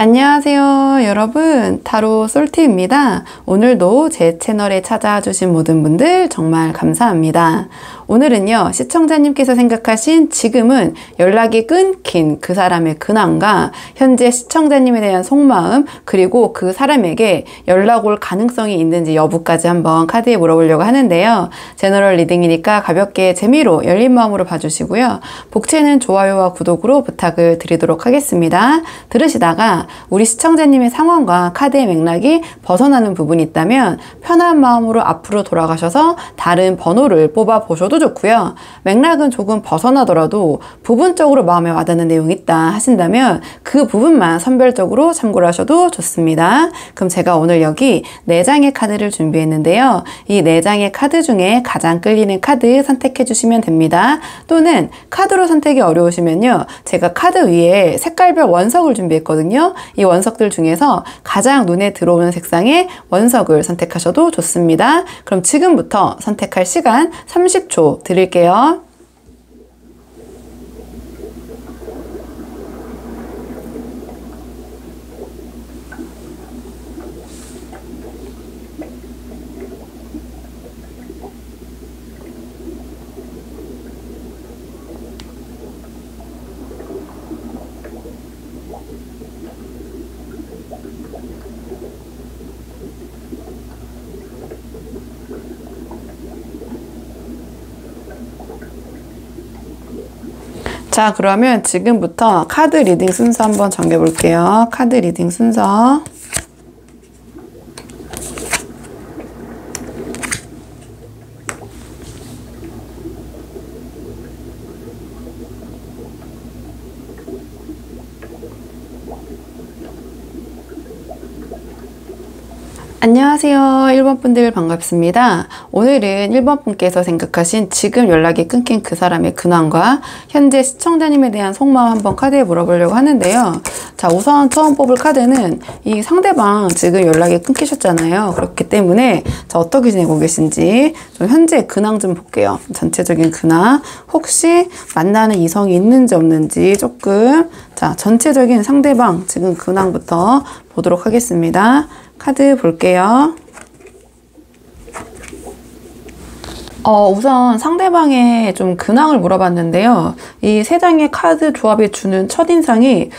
안녕하세요 여러분, 타로 솔티입니다. 오늘도 제 채널에 찾아주신 모든 분들 정말 감사합니다. 오늘은요, 시청자님께서 생각하신 지금은 연락이 끊긴 그 사람의 근황과 현재 시청자님에 대한 속마음, 그리고 그 사람에게 연락 올 가능성이 있는지 여부까지 한번 카드에 물어보려고 하는데요. 제너럴 리딩이니까 가볍게 재미로 열린 마음으로 봐주시고요. 복채는 좋아요와 구독으로 부탁을 드리도록 하겠습니다. 들으시다가 우리 시청자님의 상황과 카드의 맥락이 벗어나는 부분이 있다면 편한 마음으로 앞으로 돌아가셔서 다른 번호를 뽑아 보셔도 좋고요. 맥락은 조금 벗어나더라도 부분적으로 마음에 와닿는 내용이 있다 하신다면 그 부분만 선별적으로 참고를 하셔도 좋습니다. 그럼 제가 오늘 여기 4장의 카드를 준비했는데요. 이 4장의 카드 중에 가장 끌리는 카드 선택해 주시면 됩니다. 또는 카드로 선택이 어려우시면요, 제가 카드 위에 색깔별 원석을 준비했거든요. 이 원석들 중에서 가장 눈에 들어오는 색상의 원석을 선택하셔도 좋습니다. 그럼 지금부터 선택할 시간 30초 드릴게요. 자, 그러면 지금부터 카드 리딩 순서 한번 정해 볼게요. 카드 리딩 순서. 안녕하세요 1번 분들 반갑습니다. 오늘은 1번 분께서 생각하신 지금 연락이 끊긴 그 사람의 근황과 현재 시청자님에 대한 속마음 한번 카드에 물어보려고 하는데요. 자, 우선 처음 뽑을 카드는 이 상대방 지금 연락이 끊기셨잖아요. 그렇기 때문에 자, 어떻게 지내고 계신지 좀 현재 근황 좀 볼게요. 전체적인 근황, 혹시 만나는 이성이 있는지 없는지 조금, 자, 전체적인 상대방 지금 근황부터 보도록 하겠습니다. 카드 볼게요. 우선 상대방의 좀 근황을 물어봤는데요. 이 3장의 카드 조합이 주는 첫인상이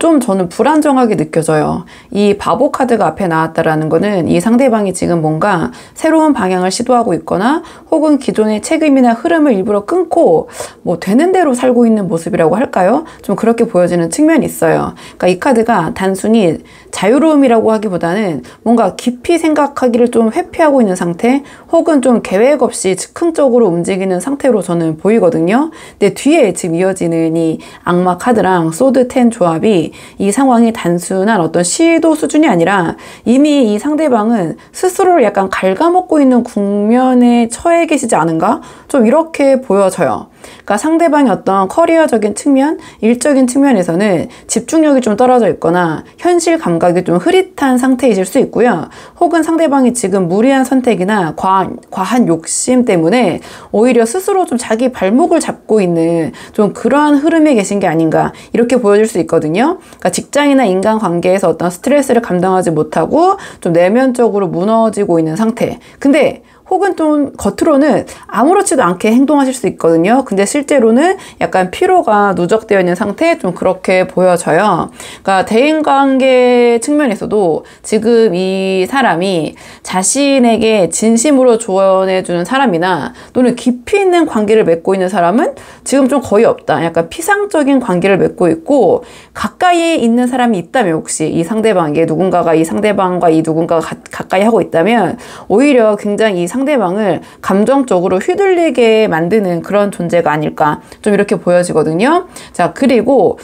좀 저는 불안정하게 느껴져요. 이 바보 카드가 앞에 나왔다라는 거는 이 상대방이 지금 뭔가 새로운 방향을 시도하고 있거나 혹은 기존의 책임이나 흐름을 일부러 끊고 뭐 되는 대로 살고 있는 모습이라고 할까요? 좀 그렇게 보여지는 측면이 있어요. 그러니까 이 카드가 단순히 자유로움이라고 하기보다는 뭔가 깊이 생각하기를 좀 회피하고 있는 상태, 혹은 좀 계획 없이 즉흥적으로 움직이는 상태로 저는 보이거든요. 근데 뒤에 지금 이어지는 이 악마 카드랑 소드 10 조합이 이 상황이 단순한 어떤 시도 수준이 아니라 이미 이 상대방은 스스로를 약간 갉아먹고 있는 국면에 처해 계시지 않은가? 좀 이렇게 보여져요. 그러니까 상대방의 어떤 커리어적인 측면, 일적인 측면에서는 집중력이 좀 떨어져 있거나 현실 감각이 좀 흐릿한 상태이실 수 있고요. 혹은 상대방이 지금 무리한 선택이나 과한 욕심 때문에 오히려 스스로 좀 자기 발목을 잡고 있는 좀 그러한 흐름에 계신 게 아닌가, 이렇게 보여질 수 있거든요. 그러니까 직장이나 인간관계에서 어떤 스트레스를 감당하지 못하고 좀 내면적으로 무너지고 있는 상태. 근데 혹은 좀 겉으로는 아무렇지도 않게 행동하실 수 있거든요. 근데 실제로는 약간 피로가 누적되어 있는 상태, 좀 그렇게 보여져요. 그러니까 대인관계 측면에서도 지금 이 사람이 자신에게 진심으로 조언해주는 사람이나 또는 깊이 있는 관계를 맺고 있는 사람은 지금 좀 거의 없다. 약간 피상적인 관계를 맺고 있고, 가까이에 있는 사람이 있다면, 혹시 이 상대방에게 누군가가 이 상대방과 이 누군가가 가까이 하고 있다면 오히려 굉장히 이 상대방을 감정적으로 휘둘리게 만드는 그런 존재가 아닐까, 좀 이렇게 보여지거든요. 자, 그리고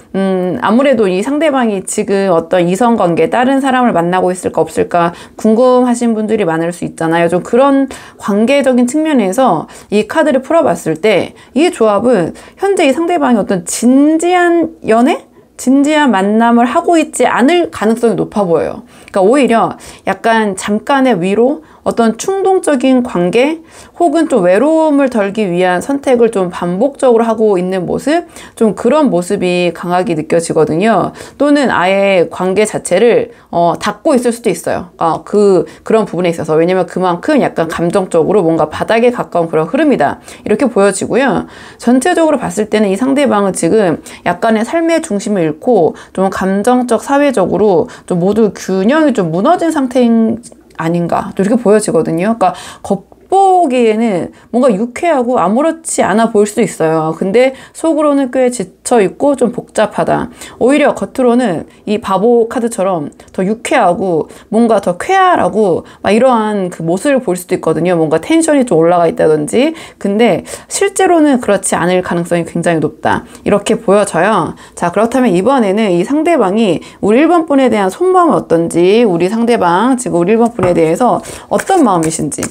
아무래도 이 상대방이 지금 어떤 이성관계, 다른 사람을 만나고 있을까 없을까 궁금하신 분들이 많을 수 있잖아요. 좀 그런 관계적인 측면에서 이 카드를 풀어봤을 때 이 조합은 현재 이 상대방이 어떤 진지한 연애? 진지한 만남을 하고 있지 않을 가능성이 높아 보여요. 그러니까 오히려 약간 잠깐의 위로, 어떤 충동적인 관계 혹은 좀 외로움을 덜기 위한 선택을 좀 반복적으로 하고 있는 모습, 좀 그런 모습이 강하게 느껴지거든요. 또는 아예 관계 자체를 닫고 있을 수도 있어요. 그런 부분에 있어서. 왜냐면 그만큼 약간 감정적으로 뭔가 바닥에 가까운 그런 흐름이다, 이렇게 보여지고요. 전체적으로 봤을 때는 이 상대방은 지금 약간의 삶의 중심을 잃고 좀 감정적, 사회적으로 좀 모두 균형이 좀 무너진 상태인 아닌가, 또 이렇게 보여지거든요. 그러니까 겉보기에는 뭔가 유쾌하고 아무렇지 않아 보일 수도 있어요. 근데 속으로는 꽤 지쳐있고 좀 복잡하다. 오히려 겉으로는 이 바보 카드처럼 더 유쾌하고 뭔가 더 쾌활하고 막 이러한 그 모습을 볼 수도 있거든요. 뭔가 텐션이 좀 올라가 있다든지. 근데 실제로는 그렇지 않을 가능성이 굉장히 높다, 이렇게 보여져요. 자, 그렇다면 이번에는 이 상대방이 우리 1번 분에 대한 속마음은 어떤지, 우리 상대방 지금 우리 1번 분에 대해서 어떤 마음이신지,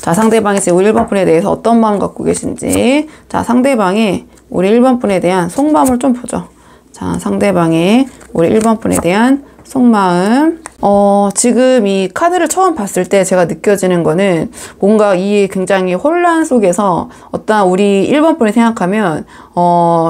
자, 상대방이 지금 우리 1번 분에 대해서 어떤 마음 갖고 계신지, 자, 상대방이 우리 1번 분에 대한 속마음을 좀 보죠. 자, 상대방이 우리 1번 분에 대한 속마음. 지금 이 카드를 처음 봤을 때 제가 느껴지는 거는 뭔가 이 굉장히 혼란 속에서 어떤 우리 1번 분을 생각하면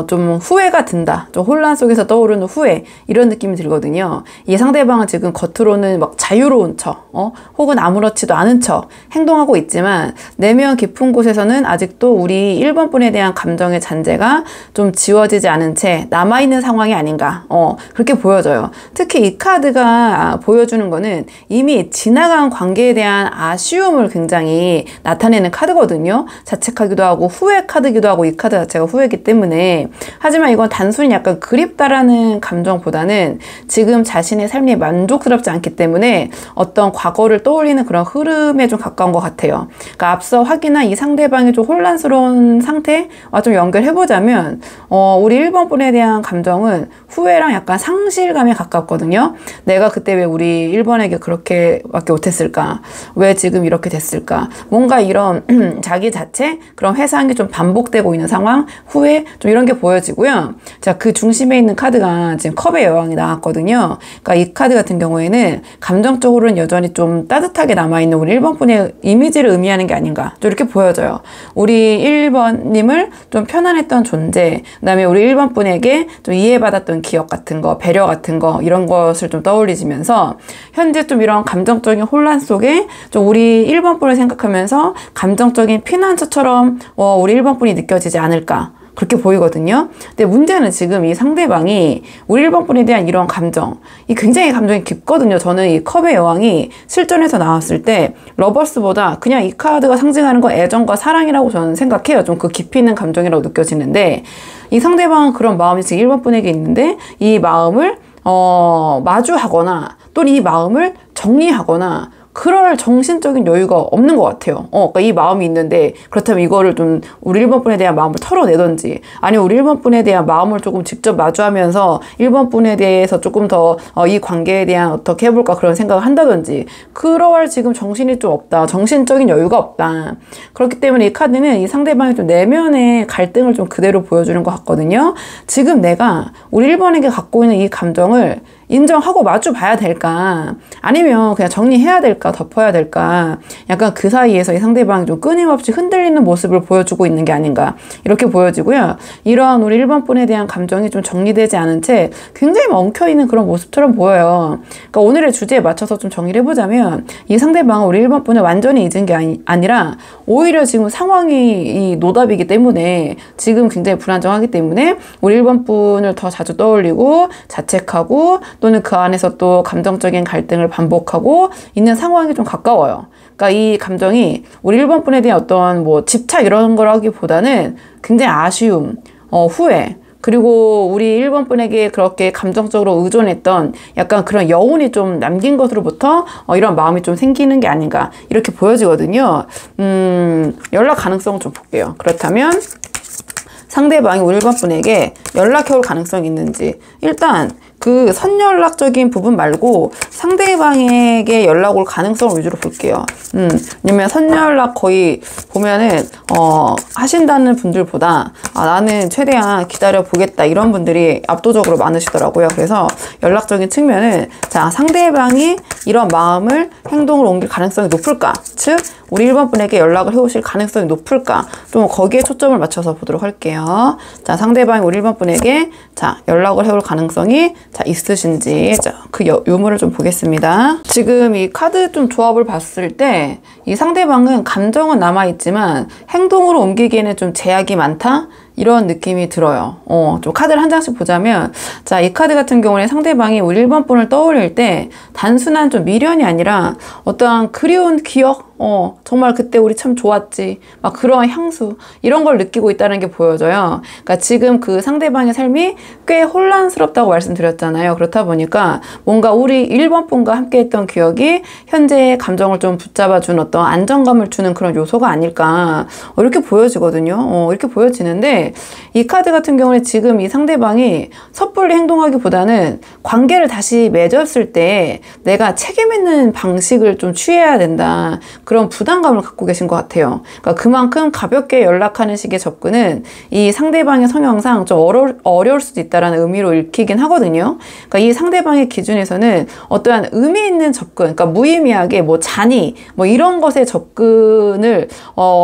좀 후회가 든다. 좀 혼란 속에서 떠오르는 후회, 이런 느낌이 들거든요. 이 상대방은 지금 겉으로는 막 자유로운 척, 혹은 아무렇지도 않은 척 행동하고 있지만 내면 깊은 곳에서는 아직도 우리 1번 분에 대한 감정의 잔재가 좀 지워지지 않은 채 남아있는 상황이 아닌가, 그렇게 보여져요. 특히 이 카드가 보여주는 거는 이미 지나간 관계에 대한 아쉬움을 굉장히 나타내는 카드거든요. 자책하기도 하고 후회 카드기도 하고, 이 카드 자체가 후회이기 때문에. 하지만 이건 단순히 약간 그립다라는 감정보다는 지금 자신의 삶이 만족스럽지 않기 때문에 어떤 과거를 떠올리는 그런 흐름에 좀 가까운 것 같아요. 그러니까 앞서 확인한 이 상대방이 좀 혼란스러운 상태와 좀 연결해보자면 우리 1번 분에 대한 감정은 후회랑 약간 상실감에 가깝거든요. 내가 그때 왜 우리 1번에게 그렇게밖에 못했을까? 왜 지금 이렇게 됐을까? 뭔가 이런 자기 자체, 그런 회상이 좀 반복되고 있는 상황, 후회, 좀 이런 게 보여지고요. 자, 그 중심에 있는 카드가 지금 컵의 여왕이 나왔거든요. 그러니까 이 카드 같은 경우에는 감정적으로는 여전히 좀 따뜻하게 남아있는 우리 1번 분의 이미지를 의미하는 게 아닌가, 좀 이렇게 보여져요. 우리 1번님을 좀 편안했던 존재, 그 다음에 우리 1번 분에게 좀 이해받았던 기억 같은 거, 배려 같은 거, 이런 것을 좀 떠올리시면서 현재 좀 이런 감정적인 혼란 속에 좀 우리 1번 분을 생각하면서 감정적인 피난처처럼 우리 1번 분이 느껴지지 않을까, 그렇게 보이거든요. 근데 문제는 지금 이 상대방이 우리 1번 분에 대한 이런 감정, 이 굉장히 감정이 깊거든요. 저는 이 컵의 여왕이 실전에서 나왔을 때 러버스보다 그냥 이 카드가 상징하는 건 애정과 사랑이라고 저는 생각해요. 좀 그 깊이 있는 감정이라고 느껴지는데, 이 상대방은 그런 마음이 지금 1번 분에게 있는데 이 마음을 마주하거나 또는 이 마음을 정리하거나 그럴 정신적인 여유가 없는 것 같아요. 그러니까 이 마음이 있는데, 그렇다면 이거를 좀 우리 1번 분에 대한 마음을 털어내던지, 아니면 우리 1번 분에 대한 마음을 조금 직접 마주하면서 1번 분에 대해서 조금 더 이 관계에 대한 어떻게 해볼까 그런 생각을 한다든지, 그럴 지금 정신이 좀 없다. 정신적인 여유가 없다. 그렇기 때문에 이 카드는 이 상대방의 좀 내면의 갈등을 좀 그대로 보여주는 것 같거든요. 지금 내가 우리 1번에게 갖고 있는 이 감정을 인정하고 마주 봐야 될까? 아니면 그냥 정리해야 될까? 덮어야 될까? 약간 그 사이에서 이 상대방이 좀 끊임없이 흔들리는 모습을 보여주고 있는 게 아닌가, 이렇게 보여지고요. 이런 우리 1번 분에 대한 감정이 좀 정리되지 않은 채 굉장히 엉켜있는 그런 모습처럼 보여요. 그러니까 오늘의 주제에 맞춰서 좀 정리를 해보자면, 이 상대방은 우리 1번 분을 완전히 잊은 게 아니라 오히려 지금 상황이 이 노답이기 때문에, 지금 굉장히 불안정하기 때문에 우리 1번 분을 더 자주 떠올리고 자책하고 또는 그 안에서 또 감정적인 갈등을 반복하고 있는 상황이 좀 가까워요. 그러니까 이 감정이 우리 1번 분에 대한 어떤 뭐 집착 이런 거라기보다는 굉장히 아쉬움, 후회, 그리고 우리 1번 분에게 그렇게 감정적으로 의존했던 약간 그런 여운이 좀 남긴 것으로부터 이런 마음이 좀 생기는 게 아닌가, 이렇게 보여지거든요. 연락 가능성을 좀 볼게요. 그렇다면 상대방이 우리 1번 분에게 연락해올 가능성이 있는지. 일단 그 선연락적인 부분 말고 상대방에게 연락 올 가능성을 위주로 볼게요. 왜냐면 선연락 거의 보면은 하신다는 분들보다 나는 최대한 기다려 보겠다 이런 분들이 압도적으로 많으시더라고요. 그래서 연락적인 측면은 자, 상대방이 이런 마음을 행동으로 옮길 가능성이 높을까? 즉 우리 1번 분에게 연락을 해오실 가능성이 높을까? 좀 거기에 초점을 맞춰서 보도록 할게요. 자, 상대방이 우리 1번 분에게 자, 연락을 해올 가능성이 자, 있으신지 자, 그 유무를 좀 보겠습니다. 지금 이 카드 좀 조합을 봤을 때 이 상대방은 감정은 남아있지만 행동으로 옮기기에는 좀 제약이 많다? 이런 느낌이 들어요. 좀 카드를 한 장씩 보자면, 자, 이 카드 같은 경우는 상대방이 우리 1번 분을 떠올릴 때 단순한 좀 미련이 아니라 어떠한 그리운 기억, 정말 그때 우리 참 좋았지. 막 그러한 향수, 이런 걸 느끼고 있다는 게 보여져요. 그러니까 지금 그 상대방의 삶이 꽤 혼란스럽다고 말씀드렸잖아요. 그렇다 보니까 뭔가 우리 1번 분과 함께 했던 기억이 현재의 감정을 좀 붙잡아준 어떤 안정감을 주는 그런 요소가 아닐까. 이렇게 보여지거든요. 이렇게 보여지는데, 이 카드 같은 경우는 지금 이 상대방이 섣불리 행동하기보다는 관계를 다시 맺었을 때 내가 책임 있는 방식을 좀 취해야 된다. 그런 부담감을 갖고 계신 것 같아요. 그러니까 그만큼 가볍게 연락하는 식의 접근은 이 상대방의 성향상 좀 어려울 수도 있다는 의미로 읽히긴 하거든요. 그러니까 이 상대방의 기준에서는 어떠한 의미 있는 접근, 그러니까 무의미하게 뭐 잔이 뭐 이런 것에 접근을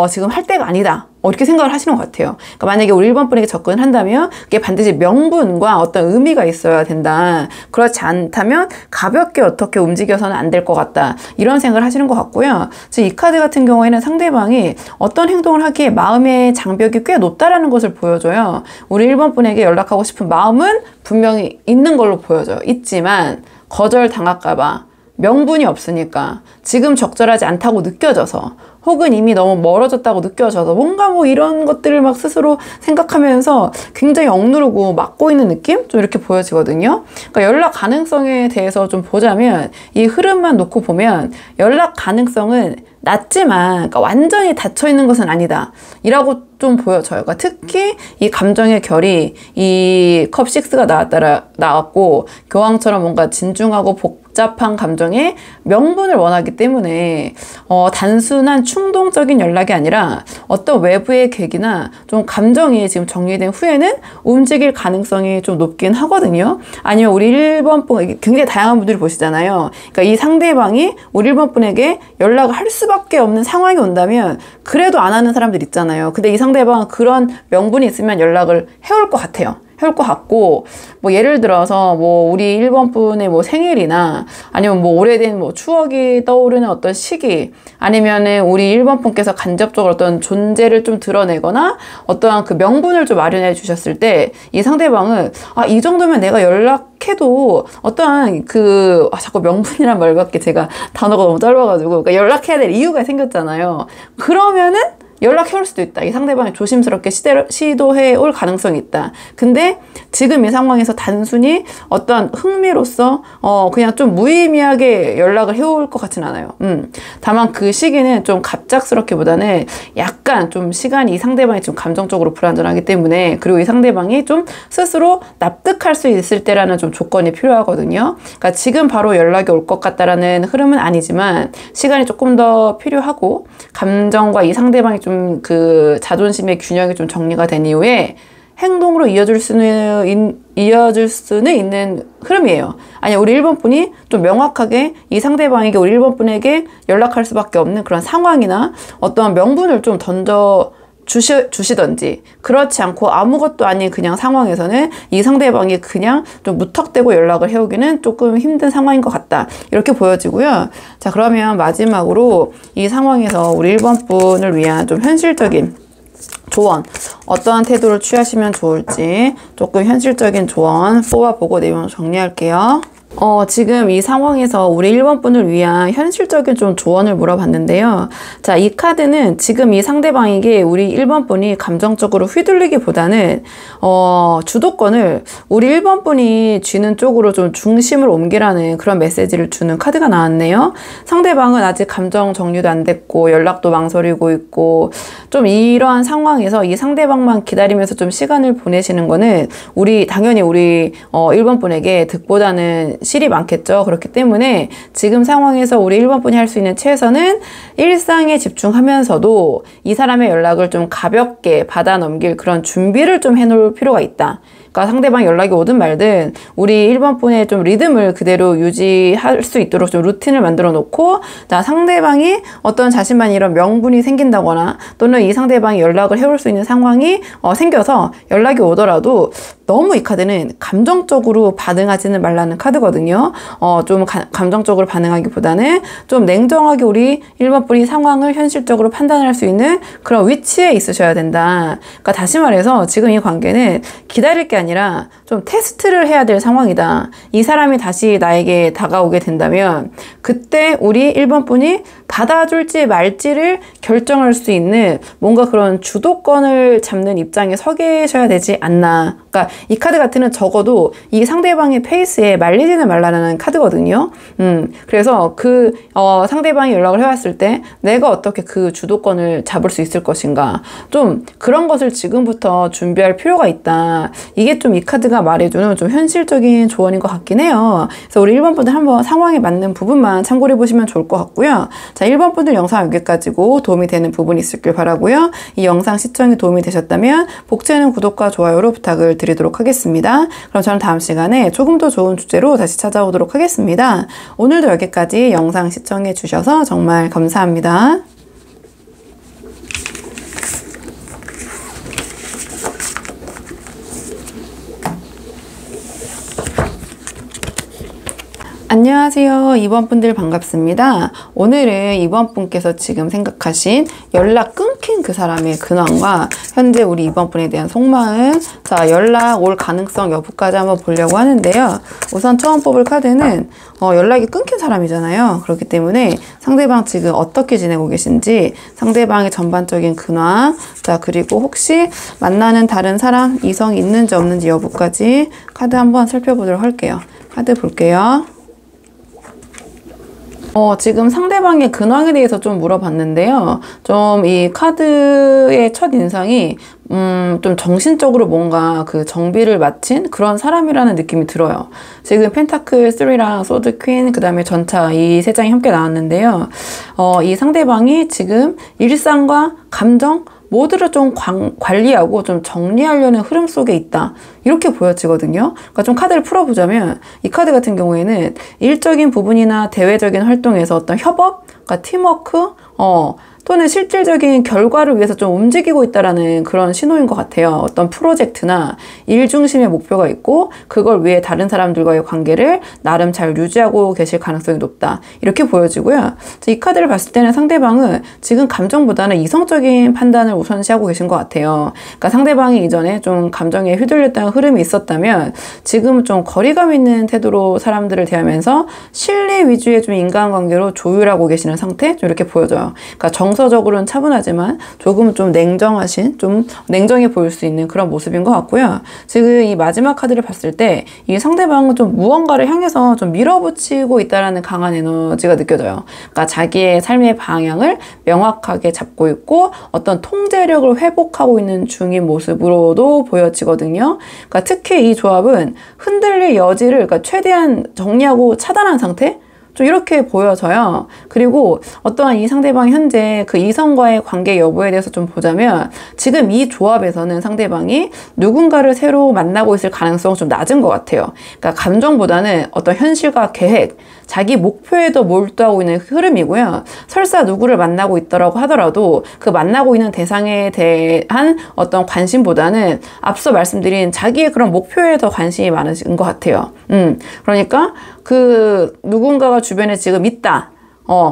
지금 할 때가 아니다. 이렇게 생각을 하시는 것 같아요. 그러니까 만약에 우리 1번 분에게 접근을 한다면 그게 반드시 명분과 어떤 의미가 있어야 된다. 그렇지 않다면 가볍게 어떻게 움직여서는 안 될 것 같다. 이런 생각을 하시는 것 같고요. 즉 이 카드 같은 경우에는 상대방이 어떤 행동을 하기에 마음의 장벽이 꽤 높다라는 것을 보여줘요. 우리 1번 분에게 연락하고 싶은 마음은 분명히 있는 걸로 보여져요. 있지만 거절당할까 봐 명분이 없으니까 지금 적절하지 않다고 느껴져서 혹은 이미 너무 멀어졌다고 느껴져서 뭔가 뭐 이런 것들을 막 스스로 생각하면서 굉장히 억누르고 막고 있는 느낌? 좀 이렇게 보여지거든요. 그러니까 연락 가능성에 대해서 좀 보자면 이 흐름만 놓고 보면 연락 가능성은 낮지만 그러니까 완전히 닫혀 있는 것은 아니다. 이라고 좀 보여져요. 그러니까 특히 이 감정의 결이 이 컵 6가 나왔고 교황처럼 뭔가 진중하고 복잡한 감정의 명분을 원하기 때문에 단순한 충동적인 연락이 아니라 어떤 외부의 계기나 좀 감정이 지금 정리된 후에는 움직일 가능성이 좀 높긴 하거든요. 아니면 우리 1번 분, 굉장히 다양한 분들이 보시잖아요. 그러니까 이 상대방이 우리 1번 분에게 연락을 할 수밖에 없는 상황이 온다면 그래도 안 하는 사람들 있잖아요. 근데 이 상대방은 그런 명분이 있으면 연락을 해올 것 같아요. 해올 것 같고, 뭐 예를 들어서 뭐 우리 1번 분의 뭐 생일이나 아니면 뭐 오래된 뭐 추억이 떠오르는 어떤 시기, 아니면은 우리 1번 분께서 간접적으로 어떤 존재를 좀 드러내거나 어떠한 그 명분을 좀 마련해 주셨을 때 이 상대방은 이 정도면 내가 연락해도 어떠한 자꾸 명분이란 말밖에 제가 단어가 너무 짧아가지고 그러니까 연락해야 될 이유가 생겼잖아요. 그러면은 연락해올 수도 있다. 이 상대방이 조심스럽게 시도해 올 가능성이 있다. 근데 지금 이 상황에서 단순히 어떤 흥미로서 그냥 좀 무의미하게 연락을 해올 것 같진 않아요. 다만 그 시기는 좀 갑작스럽기보다는 약간 좀 시간이 이 상대방이 좀 감정적으로 불안전하기 때문에, 그리고 이 상대방이 좀 스스로 납득할 수 있을 때라는 좀 조건이 필요하거든요. 그러니까 지금 바로 연락이 올 것 같다라는 흐름은 아니지만 시간이 조금 더 필요하고 감정과 이 상대방이 좀 그 자존심의 균형이 좀 정리가 된 이후에 행동으로 이어질 수는 있는 흐름이에요. 아니, 우리 1번 분이 좀 명확하게 이 상대방에게 우리 1번 분에게 연락할 수밖에 없는 그런 상황이나 어떤 명분을 좀 주시던지, 그렇지 않고 아무것도 아닌 그냥 상황에서는 이 상대방이 그냥 좀 무턱대고 연락을 해오기는 조금 힘든 상황인 것 같다. 이렇게 보여지고요. 자, 그러면 마지막으로 이 상황에서 우리 1번 분을 위한 좀 현실적인 조언, 어떠한 태도를 취하시면 좋을지 조금 현실적인 조언 뽑아보고 내용 정리할게요. 지금 이 상황에서 우리 1번 분을 위한 현실적인 좀 조언을 물어봤는데요. 자, 이 카드는 지금 이 상대방에게 우리 1번 분이 감정적으로 휘둘리기보다는, 주도권을 우리 1번 분이 쥐는 쪽으로 좀 중심을 옮기라는 그런 메시지를 주는 카드가 나왔네요. 상대방은 아직 감정 정리도 안 됐고, 연락도 망설이고 있고, 좀 이러한 상황에서 이 상대방만 기다리면서 좀 시간을 보내시는 거는 당연히 우리 1번 분에게 득보다는 실이 많겠죠. 그렇기 때문에 지금 상황에서 우리 1번 분이 할 수 있는 최선은 일상에 집중하면서도 이 사람의 연락을 좀 가볍게 받아 넘길 그런 준비를 좀 해놓을 필요가 있다. 그러니까 상대방 연락이 오든 말든 우리 1번 분의 좀 리듬을 그대로 유지할 수 있도록 좀 루틴을 만들어 놓고, 상대방이 어떤 자신만의 이런 명분이 생긴다거나 또는 이 상대방이 연락을 해올 수 있는 상황이 생겨서 연락이 오더라도 너무 이 카드는 감정적으로 반응하지는 말라는 카드거든요. 좀 감정적으로 반응하기보다는 좀 냉정하게 우리 1번 분이 상황을 현실적으로 판단할 수 있는 그런 위치에 있으셔야 된다. 그러니까 다시 말해서 지금 이 관계는 기다릴 게 아니라 좀 테스트를 해야 될 상황이다. 이 사람이 다시 나에게 다가오게 된다면 그때 우리 1번 분이 받아줄지 말지를 결정할 수 있는 뭔가 그런 주도권을 잡는 입장에 서 계셔야 되지 않나. 그러니까 이 카드 같은 적어도 이 상대방의 페이스에 말리지는 말라는 카드거든요. 그래서 상대방이 연락을 해왔을 때 내가 어떻게 그 주도권을 잡을 수 있을 것인가. 좀 그런 것을 지금부터 준비할 필요가 있다. 이게 좀 이 카드가 말해주는 좀 현실적인 조언인 것 같긴 해요. 그래서 우리 1번 분들 한번 상황에 맞는 부분만 참고해 보시면 좋을 것 같고요. 자, 1번 분들 영상 여기까지고 도움이 되는 부분이 있었길 바라고요. 이 영상 시청이 도움이 되셨다면 복제는 구독과 좋아요로 부탁을 드리도록 하겠습니다. 그럼 저는 다음 시간에 조금 더 좋은 주제로 다시 찾아오도록 하겠습니다. 오늘도 여기까지 영상 시청해 주셔서 정말 감사합니다. 안녕하세요. 2번 분들 반갑습니다. 오늘은 2번 분께서 지금 생각하신 연락 끊긴 그 사람의 근황과 현재 우리 2번 분에 대한 속마음, 자, 연락 올 가능성 여부까지 한번 보려고 하는데요. 우선 처음 뽑을 카드는 연락이 끊긴 사람이잖아요. 그렇기 때문에 상대방 지금 어떻게 지내고 계신지, 상대방의 전반적인 근황, 자, 그리고 혹시 만나는 다른 사람, 이성이 있는지 없는지 여부까지 카드 한번 살펴보도록 할게요. 카드 볼게요. 지금 상대방의 근황에 대해서 좀 물어봤는데요. 좀 이 카드의 첫 인상이 좀 정신적으로 뭔가 그 정비를 마친 그런 사람이라는 느낌이 들어요. 지금 펜타클 3랑 소드 퀸, 그 다음에 전차 이 세 장이 함께 나왔는데요. 이 상대방이 지금 일상과 감정 모두를 좀 관리하고 좀 정리하려는 흐름 속에 있다. 이렇게 보여지거든요. 그러니까 좀 카드를 풀어보자면 이 카드 같은 경우에는 일적인 부분이나 대외적인 활동에서 어떤 협업, 그러니까 팀워크, 또는 실질적인 결과를 위해서 좀 움직이고 있다라는 그런 신호인 것 같아요. 어떤 프로젝트나 일 중심의 목표가 있고 그걸 위해 다른 사람들과의 관계를 나름 잘 유지하고 계실 가능성이 높다. 이렇게 보여지고요. 이 카드를 봤을 때는 상대방은 지금 감정보다는 이성적인 판단을 우선시하고 계신 것 같아요. 그러니까 상대방이 이전에 좀 감정에 휘둘렸다는 흐름이 있었다면 지금은 좀 거리감 있는 태도로 사람들을 대하면서 신뢰 위주의 좀 인간관계로 조율하고 계시는 상태? 좀 이렇게 보여져요. 그러니까 정서적으로는 차분하지만 조금 좀 냉정하신, 좀 냉정해 보일 수 있는 그런 모습인 것 같고요. 지금 이 마지막 카드를 봤을 때 이 상대방은 좀 무언가를 향해서 좀 밀어붙이고 있다라는 강한 에너지가 느껴져요. 그러니까 자기의 삶의 방향을 명확하게 잡고 있고 어떤 통제력을 회복하고 있는 중인 모습으로도 보여지거든요. 그러니까 특히 이 조합은 흔들릴 여지를 그러니까 최대한 정리하고 차단한 상태? 좀 이렇게 보여져요. 그리고 어떠한 이 상대방 현재 그 이성과의 관계 여부에 대해서 좀 보자면 지금 이 조합에서는 상대방이 누군가를 새로 만나고 있을 가능성은 좀 낮은 것 같아요. 그러니까 감정보다는 어떤 현실과 계획, 자기 목표에 더 몰두하고 있는 흐름이고요. 설사 누구를 만나고 있더라고 하더라도 그 만나고 있는 대상에 대한 어떤 관심보다는 앞서 말씀드린 자기의 그런 목표에 더 관심이 많으신 것 같아요. 그러니까 그 누군가가 주변에 지금 있다.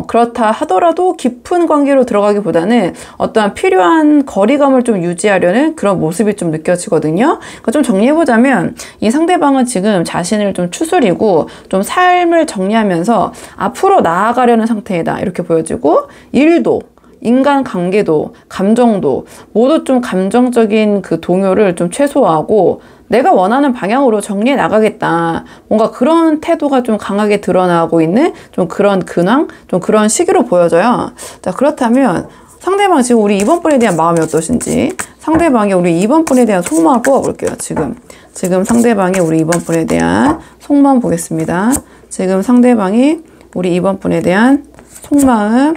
그렇다 하더라도 깊은 관계로 들어가기보다는 어떠한 필요한 거리감을 좀 유지하려는 그런 모습이 좀 느껴지거든요. 그러니까 좀 정리해보자면 이 상대방은 지금 자신을 좀 추스리고 좀 삶을 정리하면서 앞으로 나아가려는 상태이다. 이렇게 보여지고 일도 인간 관계도, 감정도 모두 좀 감정적인 그 동요를 좀 최소화하고 내가 원하는 방향으로 정리해 나가겠다. 뭔가 그런 태도가 좀 강하게 드러나고 있는 좀 그런 근황, 좀 그런 시기로 보여져요. 자, 그렇다면 상대방 지금 우리 이번 분에 대한 마음이 어떠신지, 상대방이 우리 이번 분에 대한 속마음을 뽑아볼게요. 지금 상대방이 우리 이번 분에 대한 속마음 보겠습니다. 지금 상대방이 우리 이번 분에 대한 속마음.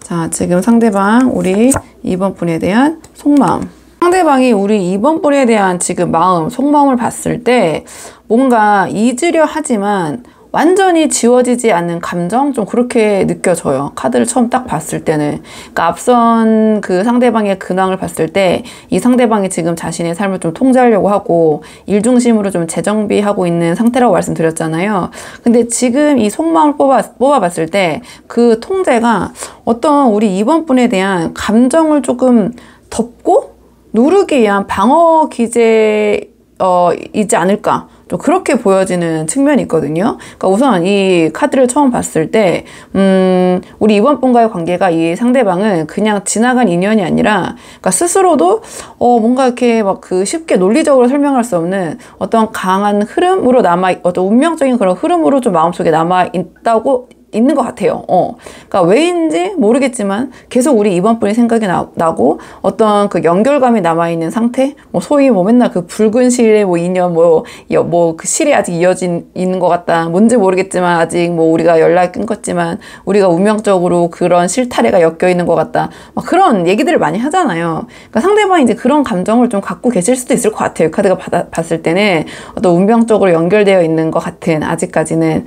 자, 지금 상대방 우리 이번 분에 대한 속마음. 상대방이 우리 이번 분에 대한 지금 마음, 속마음을 봤을 때 뭔가 잊으려 하지만 완전히 지워지지 않는 감정? 좀 그렇게 느껴져요. 카드를 처음 딱 봤을 때는. 그러니까 앞선 그 상대방의 근황을 봤을 때 이 상대방이 지금 자신의 삶을 좀 통제하려고 하고 일 중심으로 좀 재정비하고 있는 상태라고 말씀드렸잖아요. 근데 지금 이 속마음을 뽑아봤을 때 그 통제가 어떤 우리 이번 분에 대한 감정을 조금 덮고 누르기 위한 방어 기제이지 않을까. 좀 그렇게 보여지는 측면이 있거든요. 그러니까 우선 이 카드를 처음 봤을 때, 우리 이번 분과의 관계가 이 상대방은 그냥 지나간 인연이 아니라, 그러니까 스스로도, 뭔가 이렇게 막 그 쉽게 논리적으로 설명할 수 없는 어떤 강한 흐름으로 어떤 운명적인 그런 흐름으로 좀 마음속에 있는 것 같아요. 그러니까 왜인지 모르겠지만 계속 우리 이번 분이 생각이 나고 어떤 그 연결감이 남아있는 상태? 뭐 소위 뭐 맨날 그 붉은 실의 뭐 인연 그 실이 아직 있는 것 같다. 뭔지 모르겠지만 아직 뭐 우리가 연락이 끊겼지만 우리가 운명적으로 그런 실타래가 엮여 있는 것 같다. 막 그런 얘기들을 많이 하잖아요. 그러니까 상대방이 이제 그런 감정을 좀 갖고 계실 수도 있을 것 같아요. 카드가 봤을 때는 어떤 운명적으로 연결되어 있는 것 같은 아직까지는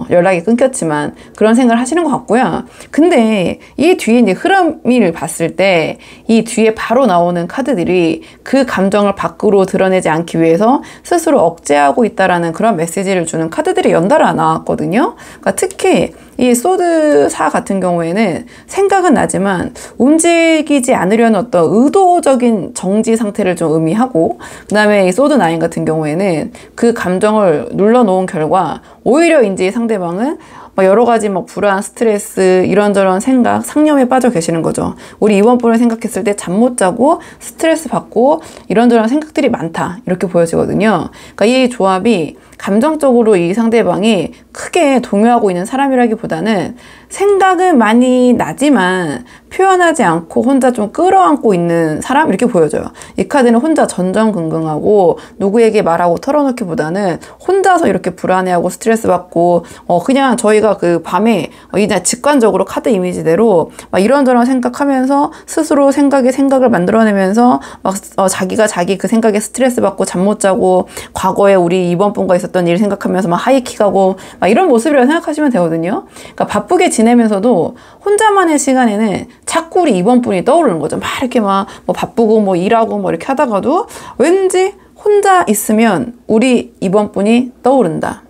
연락이 끊겼지만 그런 생각을 하시는 것 같고요. 근데 이 뒤에 이제 흐름을 봤을 때 이 뒤에 바로 나오는 카드들이 그 감정을 밖으로 드러내지 않기 위해서 스스로 억제하고 있다라는 그런 메시지를 주는 카드들이 연달아 나왔거든요. 그러니까 특히 이 소드사 같은 경우에는 생각은 나지만 움직이지 않으려는 어떤 의도적인 정지 상태를 좀 의미하고, 그 다음에 이 소드 나인 같은 경우에는 그 감정을 눌러놓은 결과 오히려 이제 상대방은 여러 가지 불안, 스트레스, 이런저런 생각, 상념에 빠져 계시는 거죠. 우리 이번 분을 생각했을 때 잠 못 자고 스트레스 받고 이런저런 생각들이 많다. 이렇게 보여지거든요. 그러니까 이 조합이 감정적으로 이 상대방이 크게 동요하고 있는 사람이라기보다는 생각은 많이 나지만 표현하지 않고 혼자 좀 끌어안고 있는 사람? 이렇게 보여져요. 이 카드는 혼자 전전긍긍하고 누구에게 말하고 털어놓기보다는 혼자서 이렇게 불안해하고 스트레스 받고 그냥 저희가 그 밤에 이제 직관적으로 카드 이미지대로 막 이런저런 생각하면서 스스로 생각을 만들어내면서 막 자기가 자기 그 생각에 스트레스 받고 잠 못 자고 과거에 우리 이번 분과 있었던 일 생각하면서 막 하이킥하고 막 이런 모습이라고 생각하시면 되거든요. 그러니까 바쁘게 지내면서도 혼자만의 시간에는 자꾸 우리 이번 분이 떠오르는 거죠. 막 이렇게 바쁘고 일하고 이렇게 하다가도 왠지 혼자 있으면 우리 이번 분이 떠오른다.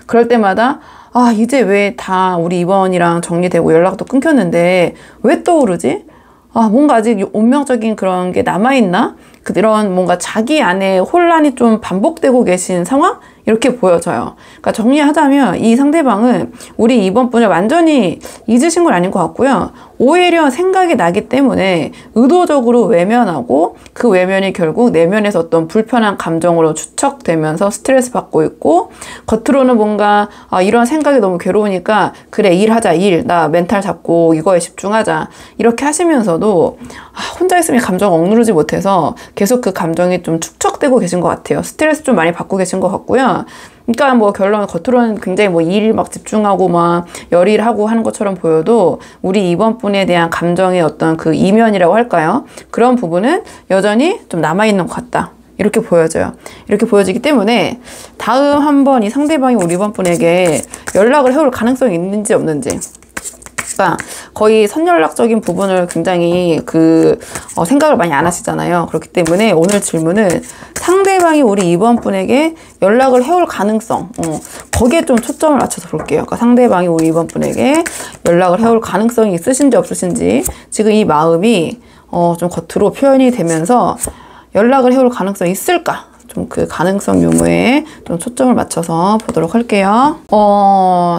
그럴 때마다 이제 왜 다 우리 이번이랑 정리되고 연락도 끊겼는데 왜 떠오르지? 뭔가 아직 운명적인 그런 게 남아있나? 그런 뭔가 자기 안에 혼란이 좀 반복되고 계신 상황? 이렇게 보여져요. 그러니까 정리하자면 이 상대방은 우리 이번 분을 완전히 잊으신 건 아닌 것 같고요. 오히려 생각이 나기 때문에 의도적으로 외면하고 그 외면이 결국 내면에서 어떤 불편한 감정으로 축적되면서 스트레스 받고 있고, 겉으로는 뭔가 이런 생각이 너무 괴로우니까 그래 일하자, 나 멘탈 잡고 이거에 집중하자 이렇게 하시면서도 혼자 있으면 감정 억누르지 못해서 계속 그 감정이 좀 축적되고 계신 것 같아요. 스트레스 좀 많이 받고 계신 것 같고요. 그러니까 결론 겉으로는 굉장히 일 집중하고 열일하고 하는 것처럼 보여도 우리 이번 분에 대한 감정의 어떤 그 이면이라고 할까요? 그런 부분은 여전히 좀 남아있는 것 같다. 이렇게 보여져요. 이렇게 보여지기 때문에 다음 한번 이 상대방이 우리 이번 분에게 연락을 해올 가능성이 있는지 없는지 그러니까 거의 선연락적인 부분을 굉장히 생각을 많이 안 하시잖아요. 그렇기 때문에 오늘 질문은 상대방이 우리 2번 분에게 연락을 해올 가능성, 거기에 좀 초점을 맞춰서 볼게요. 그러니까 상대방이 우리 2번 분에게 연락을 해올 가능성이 있으신지 없으신지, 지금 이 마음이 좀 겉으로 표현이 되면서 연락을 해올 가능성이 있을까? 좀 그 가능성 유무에 좀 초점을 맞춰서 보도록 할게요.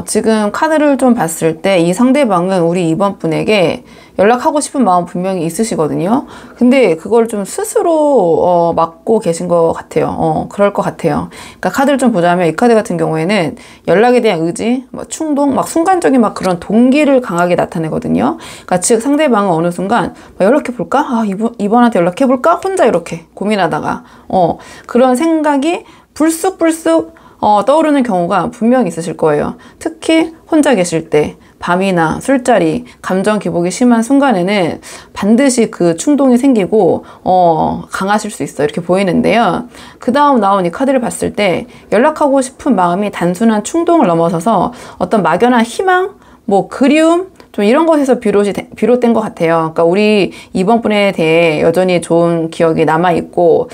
지금 카드를 좀 봤을 때 이 상대방은 우리 2번 분에게 연락하고 싶은 마음 분명히 있으시거든요. 근데 그걸 좀 스스로 막고 계신 것 같아요. 그럴 것 같아요. 그러니까 카드를 좀 보자면 이 카드 같은 경우에는 연락에 대한 의지, 뭐 충동, 막 순간적인 막 그런 동기를 강하게 나타내거든요. 그러니까 즉 상대방은 어느 순간 연락해 볼까? 이번한테 연락해 볼까? 혼자 이렇게 고민하다가 그런 생각이 불쑥불쑥 떠오르는 경우가 분명히 있으실 거예요. 특히 혼자 계실 때, 밤이나 술자리, 감정 기복이 심한 순간에는 반드시 그 충동이 생기고 강하실 수 있어요. 이렇게 보이는데요. 그 다음 나온 이 카드를 봤을 때 연락하고 싶은 마음이 단순한 충동을 넘어서서 어떤 막연한 희망, 뭐 그리움, 좀 이런 것에서 비롯된 것 같아요. 그러니까 우리 2번 분에 대해 여전히 좋은 기억이 남아있고,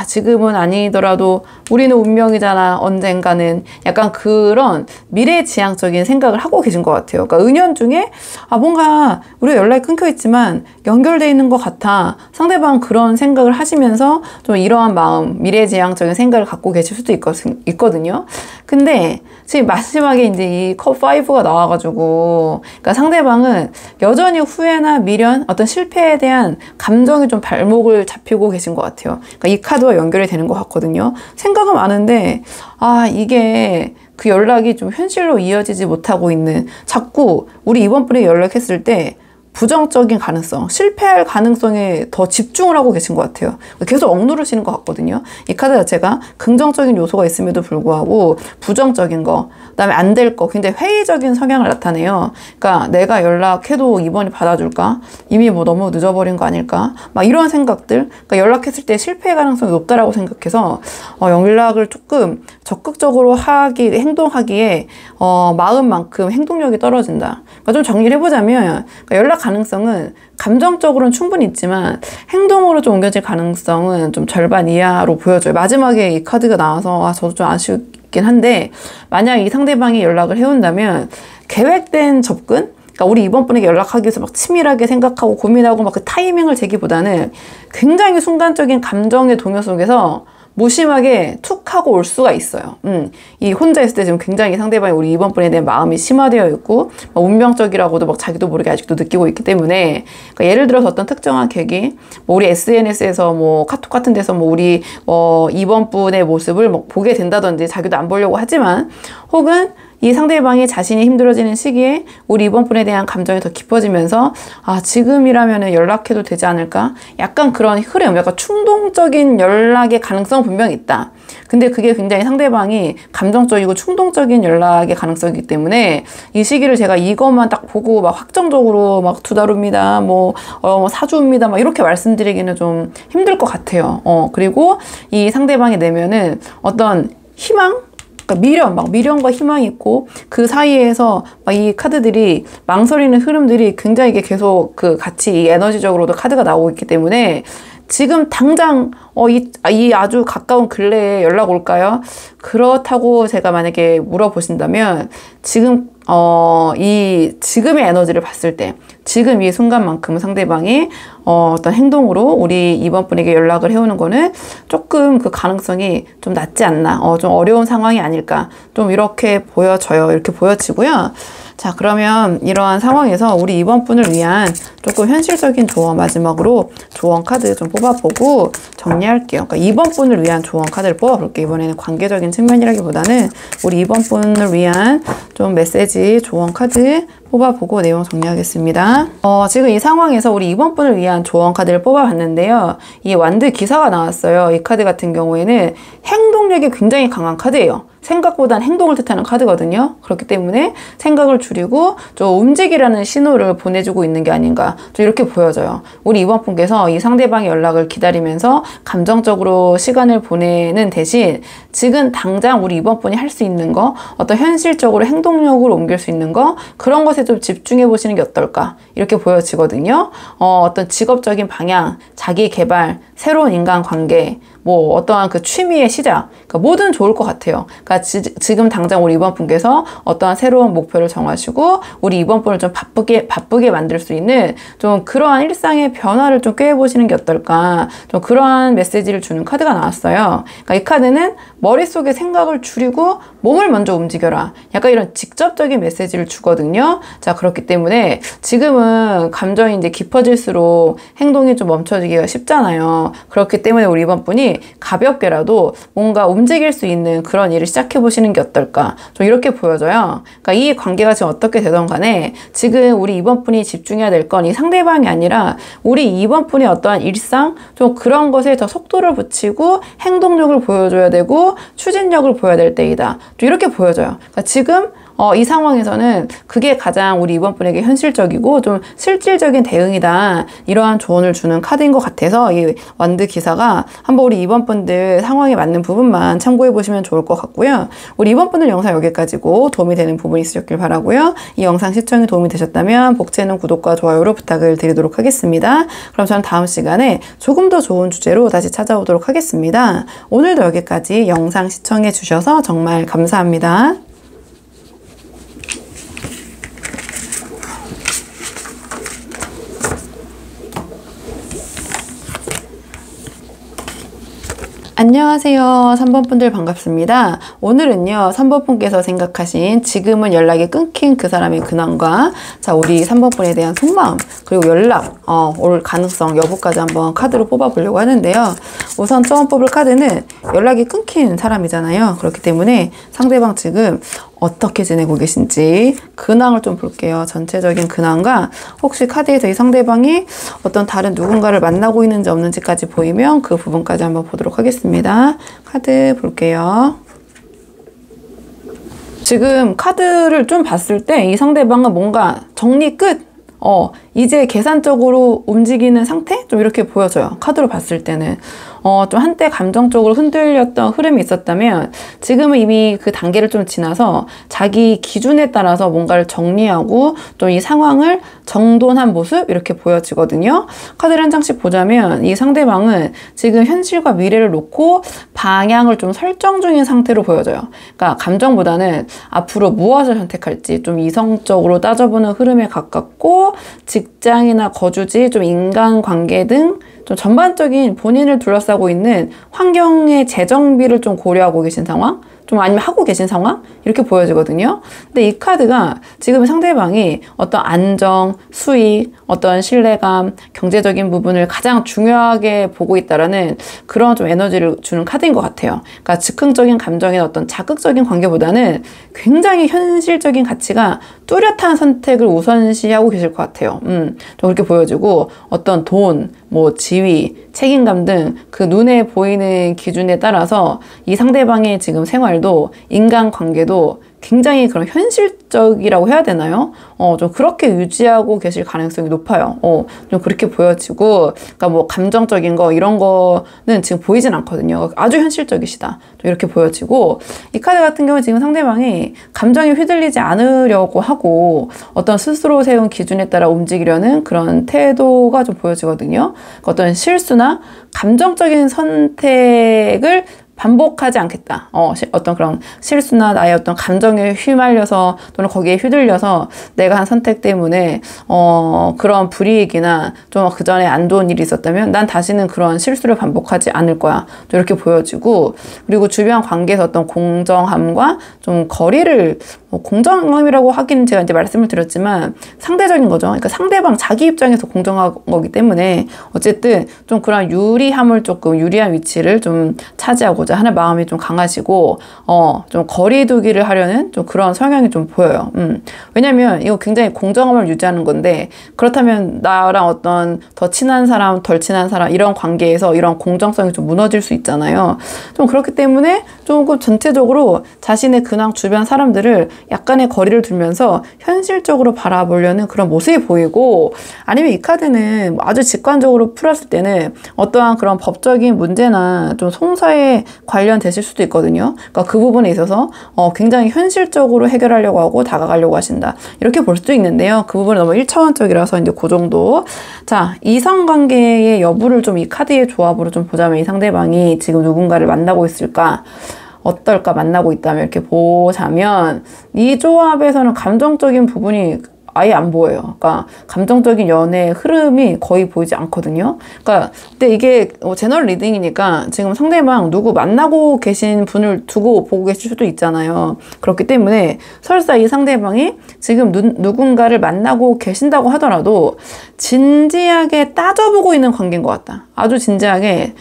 지금은 아니더라도 우리는 운명이잖아, 언젠가는. 약간 그런 미래지향적인 생각을 하고 계신 것 같아요. 그러니까 은연중에, 뭔가 우리가 연락이 끊겨 있지만 연결되어 있는 것 같아. 상대방 그런 생각을 하시면서 좀 이러한 마음, 미래지향적인 생각을 갖고 계실 수도 있거든요. 근데 지금 마지막에 이제 이 컵 5가 나와가지고, 그러니까 상대방은 여전히 후회나 미련, 어떤 실패에 대한 감정이 좀 발목을 잡히고 계신 것 같아요. 그러니까 이 카드와 연결이 되는 것 같거든요. 생각은 많은데, 이게 그 연락이 좀 현실로 이어지지 못하고 있는, 자꾸 우리 2번 분에게 연락했을 때 부정적인 가능성, 실패할 가능성에 더 집중을 하고 계신 것 같아요. 계속 억누르시는 것 같거든요. 이 카드 자체가 긍정적인 요소가 있음에도 불구하고 부정적인 거, 그다음에 안 될 거, 굉장히 회의적인 성향을 나타내요. 그러니까 내가 연락해도 이번이 받아줄까? 이미 뭐 너무 늦어버린 거 아닐까? 막 이런 생각들. 그러니까 연락했을 때 실패 가능성이 높다라고 생각해서 연락을 조금 적극적으로 행동하기에 마음만큼 행동력이 떨어진다. 그러니까 좀 정리를 해보자면, 그러니까 연락 가능성은 감정적으로는 충분히 있지만 행동으로 좀 옮겨질 가능성은 좀 절반 이하로 보여져요. 마지막에 이 카드가 나와서 저도 좀 아쉽긴 한데, 만약 이 상대방이 연락을 해온다면 계획된 접근? 그러니까 우리 2번 분에게 연락하기 위해서 막 치밀하게 생각하고 고민하고 막 그 타이밍을 재기보다는 굉장히 순간적인 감정의 동요 속에서 무심하게 툭 하고 올 수가 있어요. 이 혼자 있을 때 지금 굉장히 상대방이 우리 2번 분에 대한 마음이 심화되어 있고 운명적이라고도 막 자기도 모르게 아직도 느끼고 있기 때문에, 그러니까 예를 들어서 어떤 특정한 계기, 뭐 우리 SNS에서 뭐 카톡 같은 데서 뭐 우리 2번 분의 모습을 뭐 보게 된다든지, 자기도 안 보려고 하지만, 혹은 이 상대방이 자신이 힘들어지는 시기에 우리 2번 분에 대한 감정이 더 깊어지면서 지금이라면 연락해도 되지 않을까? 약간 그런 흐름, 약간 충동적인 연락의 가능성은 분명히 있다. 근데 그게 굉장히 상대방이 감정적이고 충동적인 연락의 가능성이기 때문에 이 시기를 제가 이것만 딱 보고 막 확정적으로 막 2달후입니다, 뭐 4주입니다, 막 이렇게 말씀드리기는 좀 힘들 것 같아요. 그리고 이 상대방의 내면은 어떤 희망? 그러니까 미련과 희망이 있고, 그 사이에서 막 이 카드들이 망설이는 흐름들이 굉장히 이게 계속 같이 이 에너지적으로도 카드가 나오고 있기 때문에, 지금 당장 이 아주 가까운 근래에 연락 올까요? 그렇다고 제가 만약에 물어보신다면, 지금의 에너지를 봤을 때, 지금 이 순간만큼 상대방이 어떤 행동으로 우리 2번 분에게 연락을 해오는 거는 조금 그 가능성이 좀 낮지 않나, 좀 어려운 상황이 아닐까, 좀 이렇게 보여져요. 이렇게 보여지고요. 자, 그러면 이러한 상황에서 우리 2번 분을 위한 조금 현실적인 조언, 마지막으로 조언 카드 좀 뽑아보고 정리할게요. 그러니까 2번 분을 위한 조언 카드를 뽑아볼게요. 이번에는 관계적인 측면이라기보다는 우리 2번 분을 위한 좀 메시지 조언 카드 뽑아보고 내용 정리하겠습니다. 지금 이 상황에서 우리 2번 분을 위한 조언 카드를 뽑아봤는데요. 이 완드 기사가 나왔어요. 이 카드 같은 경우에는 행동력이 굉장히 강한 카드예요. 생각보단 행동을 뜻하는 카드거든요. 그렇기 때문에 생각을 줄이고 좀 움직이라는 신호를 보내주고 있는 게 아닌가, 좀 이렇게 보여져요. 우리 이번 분께서 이 상대방의 연락을 기다리면서 감정적으로 시간을 보내는 대신 지금 당장 우리 이번 분이 할 수 있는 거, 어떤 현실적으로 행동력으로 옮길 수 있는 거, 그런 것에 좀 집중해 보시는 게 어떨까, 이렇게 보여지거든요. 어떤 직업적인 방향, 자기 개발, 새로운 인간관계, 뭐 어떠한 그 취미의 시작, 그러니까 뭐든 좋을 것 같아요. 그러니까 지금 당장 우리 이번 분께서 어떠한 새로운 목표를 정하시고 우리 이번 분을 좀 바쁘게 만들 수 있는 좀 그러한 일상의 변화를 좀 꾀해보시는 게 어떨까, 좀 그러한 메시지를 주는 카드가 나왔어요. 그러니까 이 카드는 머릿속에 생각을 줄이고 몸을 먼저 움직여라, 약간 이런 직접적인 메시지를 주거든요. 자, 그렇기 때문에 지금은 감정이 이제 깊어질수록 행동이 좀 멈춰지기가 쉽잖아요. 그렇기 때문에 우리 이번 분이 가볍게라도 뭔가 움직일 수 있는 그런 일을 시작해 보시는 게 어떨까, 좀 이렇게 보여져요. 그러니까 이 관계가 지금 어떻게 되던 간에 지금 우리 이번 분이 집중해야 될 건 이 상대방이 아니라 우리 이번 분의 어떠한 일상, 좀 그런 것에 더 속도를 붙이고 행동력을 보여줘야 되고 추진력을 보여야 될 때이다, 좀 이렇게 보여져요. 그러니까 지금 이 상황에서는 그게 가장 우리 이번 분에게 현실적이고 좀 실질적인 대응이다, 이러한 조언을 주는 카드인 것 같아서 이 완드 기사가 한번 우리 이번 분들 상황에 맞는 부분만 참고해 보시면 좋을 것 같고요. 우리 이번 분들 영상 여기까지고 도움이 되는 부분이 있으셨길 바라고요. 이 영상 시청이 도움이 되셨다면 복채는 구독과 좋아요로 부탁을 드리도록 하겠습니다. 그럼 저는 다음 시간에 조금 더 좋은 주제로 다시 찾아오도록 하겠습니다. 오늘도 여기까지 영상 시청해 주셔서 정말 감사합니다. 안녕하세요. 3번 분들 반갑습니다. 오늘은요, 3번 분께서 생각하신 지금은 연락이 끊긴 그 사람의 근황과, 자, 우리 3번 분에 대한 속마음, 그리고 연락 올 가능성 여부까지 한번 카드로 뽑아보려고 하는데요. 우선 처음 뽑을 카드는 연락이 끊긴 사람이잖아요. 그렇기 때문에 상대방 지금 어떻게 지내고 계신지 근황을 좀 볼게요. 전체적인 근황과 혹시 카드에서 이 상대방이 어떤 다른 누군가를 만나고 있는지 없는지까지 보이면 그 부분까지 한번 보도록 하겠습니다. 카드 볼게요. 지금 카드를 좀 봤을 때 이 상대방은 뭔가 정리 끝! 이제 계산적으로 움직이는 상태? 좀 이렇게 보여져요. 카드로 봤을 때는. 좀 한때 감정적으로 흔들렸던 흐름이 있었다면 지금은 이미 그 단계를 좀 지나서 자기 기준에 따라서 뭔가를 정리하고 좀 이 상황을 정돈한 모습, 이렇게 보여지거든요. 카드를 한 장씩 보자면 이 상대방은 지금 현실과 미래를 놓고 방향을 좀 설정 중인 상태로 보여져요. 그러니까 감정보다는 앞으로 무엇을 선택할지 좀 이성적으로 따져보는 흐름에 가깝고, 직장이나 거주지, 좀 인간관계 등 좀 전반적인 본인을 둘러싸고 있는 환경의 재정비를 좀 고려하고 계신 상황? 좀 아니면 하고 계신 상황? 이렇게 보여지거든요. 근데 이 카드가 지금 상대방이 어떤 안정, 수익, 어떤 신뢰감, 경제적인 부분을 가장 중요하게 보고 있다라는 그런 좀 에너지를 주는 카드인 것 같아요. 그러니까 즉흥적인 감정이나 어떤 자극적인 관계보다는 굉장히 현실적인 가치가 뚜렷한 선택을 우선시하고 계실 것 같아요. 좀 그렇게 보여지고 어떤 돈, 뭐 지위, 책임감 등 그 눈에 보이는 기준에 따라서 이 상대방의 지금 생활도 인간관계도 굉장히 그런 현실적이라고 해야 되나요? 좀 그렇게 유지하고 계실 가능성이 높아요. 좀 그렇게 보여지고, 그러니까 뭐 감정적인 거 이런 거는 지금 보이진 않거든요. 아주 현실적이시다. 좀 이렇게 보여지고, 이 카드 같은 경우는 지금 상대방이 감정에 휘둘리지 않으려고 하고 어떤 스스로 세운 기준에 따라 움직이려는 그런 태도가 좀 보여지거든요. 어떤 실수나 감정적인 선택을 반복하지 않겠다. 어떤 그런 실수나 나의 어떤 감정에 휘말려서 또는 거기에 휘둘려서 내가 한 선택 때문에 그런 불이익이나 좀 그 전에 안 좋은 일이 있었다면 난 다시는 그런 실수를 반복하지 않을 거야. 좀 이렇게 보여지고, 그리고 주변 관계에서 어떤 공정함과 좀 거리를, 공정함이라고 하기는 제가 이제 말씀을 드렸지만 상대적인 거죠. 그러니까 상대방 자기 입장에서 공정한 거기 때문에 어쨌든 좀 그런 유리한 위치를 좀 차지하고 지켜보자 하는 마음이 좀 강하시고, 좀 거리두기를 하려는 좀 그런 성향이 좀 보여요. 왜냐면 이거 굉장히 공정함을 유지하는 건데, 그렇다면 나랑 어떤 더 친한 사람, 덜 친한 사람, 이런 관계에서 이런 공정성이 좀 무너질 수 있잖아요. 좀 그렇기 때문에 조금 전체적으로 자신의 근황 주변 사람들을 약간의 거리를 두면서 현실적으로 바라보려는 그런 모습이 보이고, 아니면 이 카드는 아주 직관적으로 풀었을 때는 어떠한 그런 법적인 문제나 좀 송사에 관련되실 수도 있거든요. 그러니까 그 부분에 있어서 굉장히 현실적으로 해결하려고 하고 다가가려고 하신다, 이렇게 볼 수도 있는데요. 그 부분은 너무 1차원적이라서 이제 그 정도. 자, 이성관계의 여부를 좀 이 카드의 조합으로 좀 보자면, 이 상대방이 지금 누군가를 만나고 있을까, 어떨까, 만나고 있다면 이렇게 보자면, 이 조합에서는 감정적인 부분이 아예 안 보여요. 그러니까 감정적인 연애의 흐름이 거의 보이지 않거든요. 그러니까 근데 이게 제너럴 리딩이니까 지금 상대방 누구 만나고 계신 분을 두고 보고 계실 수도 있잖아요. 그렇기 때문에 설사 이 상대방이 지금 누군가를 만나고 계신다고 하더라도 진지하게 따져보고 있는 관계인 것 같다. 아주 진지하게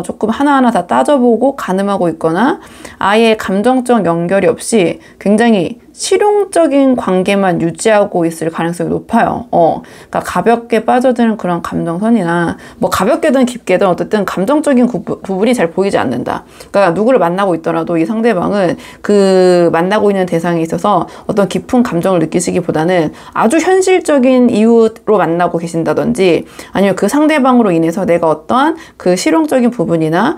조금 하나하나 다 따져보고 가늠하고 있거나, 아예 감정적 연결이 없이 굉장히 실용적인 관계만 유지하고 있을 가능성이 높아요. 그러니까 가볍게 빠져드는 그런 감정선이나, 뭐 가볍게든 깊게든 어쨌든 감정적인 부분이 잘 보이지 않는다. 그러니까 누구를 만나고 있더라도 이 상대방은 그 만나고 있는 대상에 있어서 어떤 깊은 감정을 느끼시기보다는 아주 현실적인 이유로 만나고 계신다든지, 아니면 그 상대방으로 인해서 내가 어떠한 그 실용적인 부분이나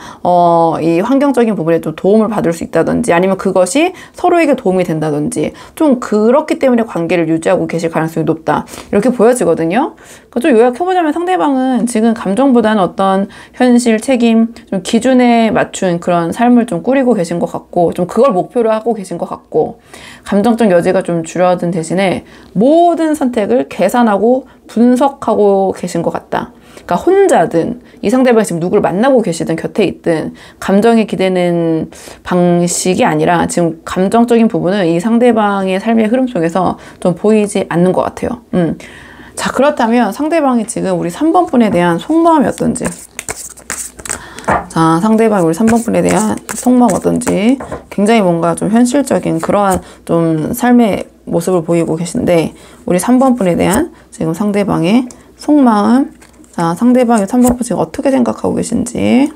이 환경적인 부분에 좀 도움을 받을 수 있다든지, 아니면 그것이 서로에게 도움이 된다든지, 좀 그렇기 때문에 관계를 유지하고 계실 가능성이 높다, 이렇게 보여지거든요. 그러니까 좀 요약해보자면 상대방은 지금 감정보다는 어떤 현실, 책임, 좀 기준에 맞춘 그런 삶을 좀 꾸리고 계신 것 같고, 좀 그걸 목표로 하고 계신 것 같고, 감정적 여지가 좀 줄어든 대신에 모든 선택을 계산하고 분석하고 계신 것 같다. 그러니까 혼자든 이 상대방이 지금 누구를 만나고 계시든 곁에 있든 감정이 기대는 방식이 아니라, 지금 감정적인 부분은 이 상대방의 삶의 흐름 속에서 좀 보이지 않는 것 같아요. 자, 그렇다면 상대방이 지금 우리 3번 분에 대한 속마음이 어떤지. 자, 상대방이 우리 3번 분에 대한 속마음 어떤지. 굉장히 뭔가 좀 현실적인 그러한 좀 삶의 모습을 보이고 계신데, 우리 3번 분에 대한 지금 상대방의 속마음. 자, 상대방이 3번 분 지금 어떻게 생각하고 계신지.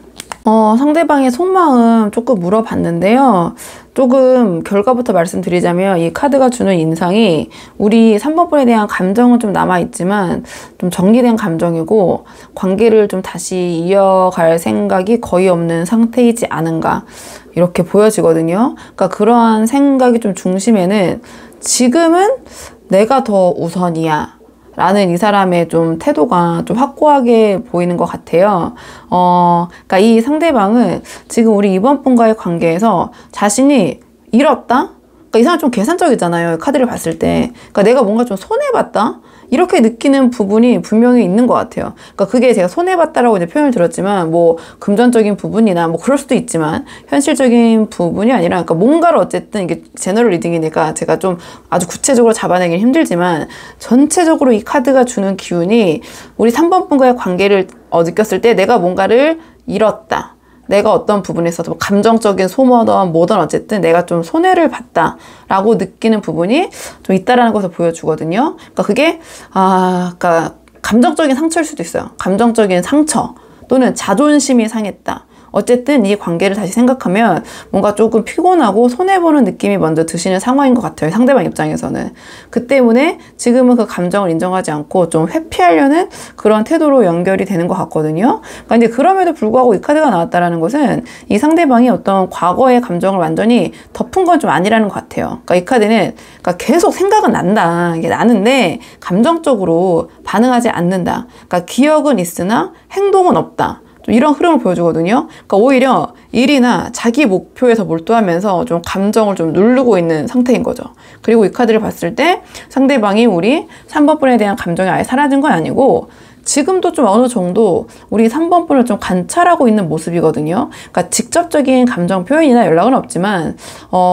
상대방의 속마음 조금 물어봤는데요. 조금 결과부터 말씀드리자면, 이 카드가 주는 인상이 우리 3번 분에 대한 감정은 좀 남아있지만 좀 정리된 감정이고, 관계를 좀 다시 이어갈 생각이 거의 없는 상태이지 않은가, 이렇게 보여지거든요. 그러니까 그러한 생각이 좀 중심에는 지금은 내가 더 우선이야 라는 이 사람의 좀 태도가 좀 확고하게 보이는 것 같아요. 그러니까 이 상대방은 지금 우리 이번 분과의 관계에서 자신이 잃었다? 그러니까 이 사람 좀 계산적이잖아요. 카드를 봤을 때. 그러니까 내가 뭔가 좀 손해봤다? 이렇게 느끼는 부분이 분명히 있는 것 같아요. 그러니까 그게 제가 손해봤다라고 이제 표현을 들었지만, 뭐 금전적인 부분이나 뭐 그럴 수도 있지만 현실적인 부분이 아니라, 그러니까 뭔가를 어쨌든 이게 제너럴 리딩이니까 제가 좀 아주 구체적으로 잡아내긴 힘들지만, 전체적으로 이 카드가 주는 기운이 우리 3번 분과의 관계를 느꼈을 때 내가 뭔가를 잃었다, 내가 어떤 부분에서도 감정적인 소모든 뭐든 어쨌든 내가 좀 손해를 봤다라고 느끼는 부분이 좀 있다라는 것을 보여주거든요. 그러니까 그게 그러니까 감정적인 상처일 수도 있어요. 감정적인 상처 또는 자존심이 상했다. 어쨌든 이 관계를 다시 생각하면 뭔가 조금 피곤하고 손해보는 느낌이 먼저 드시는 상황인 것 같아요. 상대방 입장에서는. 그 때문에 지금은 그 감정을 인정하지 않고 좀 회피하려는 그런 태도로 연결이 되는 것 같거든요. 그런데 그럼에도 불구하고 이 카드가 나왔다는 것은 이 상대방이 어떤 과거의 감정을 완전히 덮은 건 좀 아니라는 것 같아요. 그러니까 이 카드는 계속 생각은 난다. 이게 나는데 감정적으로 반응하지 않는다. 그러니까 기억은 있으나 행동은 없다. 이런 흐름을 보여주거든요. 그러니까 오히려 일이나 자기 목표에서 몰두하면서 좀 감정을 좀 누르고 있는 상태인 거죠. 그리고 이 카드를 봤을 때 상대방이 우리 3번 분에 대한 감정이 아예 사라진 건 아니고, 지금도 좀 어느 정도 우리 3번 분을 좀 관찰하고 있는 모습이거든요. 그러니까 직접적인 감정 표현이나 연락은 없지만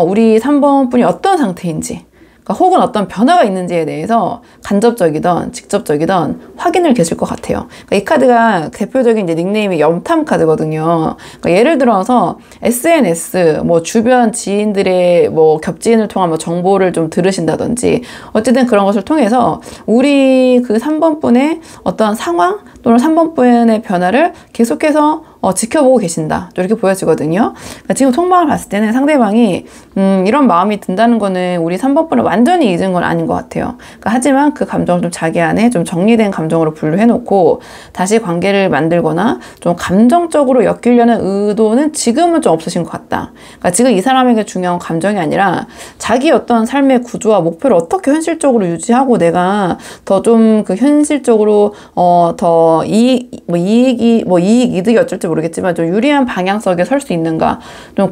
우리 3번 분이 어떤 상태인지, 그러니까 혹은 어떤 변화가 있는지에 대해서 간접적이든 직접적이든 확인을 계실 것 같아요. 그러니까 이 카드가 대표적인 이제 닉네임이 염탐 카드거든요. 그러니까 예를 들어서 SNS, 뭐 주변 지인들의 뭐 겹지인을 통한 뭐 정보를 좀 들으신다든지 어쨌든 그런 것을 통해서 우리 그 3번 분의 어떤 상황 또는 3번 분의 변화를 계속해서 지켜보고 계신다. 또 이렇게 보여지거든요. 그러니까 지금 속마음을 봤을 때는 상대방이 이런 마음이 든다는 거는 우리 3번 분을 완전히 잊은 건 아닌 것 같아요. 그러니까 하지만 그 감정을 좀 자기 안에 좀 정리된 감정으로 분류해놓고 다시 관계를 만들거나 좀 감정적으로 엮이려는 의도는 지금은 좀 없으신 것 같다. 그러니까 지금 이 사람에게 중요한 감정이 아니라 자기 어떤 삶의 구조와 목표를 어떻게 현실적으로 유지하고 내가 더 좀 그 현실적으로 더 이익이 어쩔지 모르겠지만 좀 유리한 방향성에 설 수 있는가 좀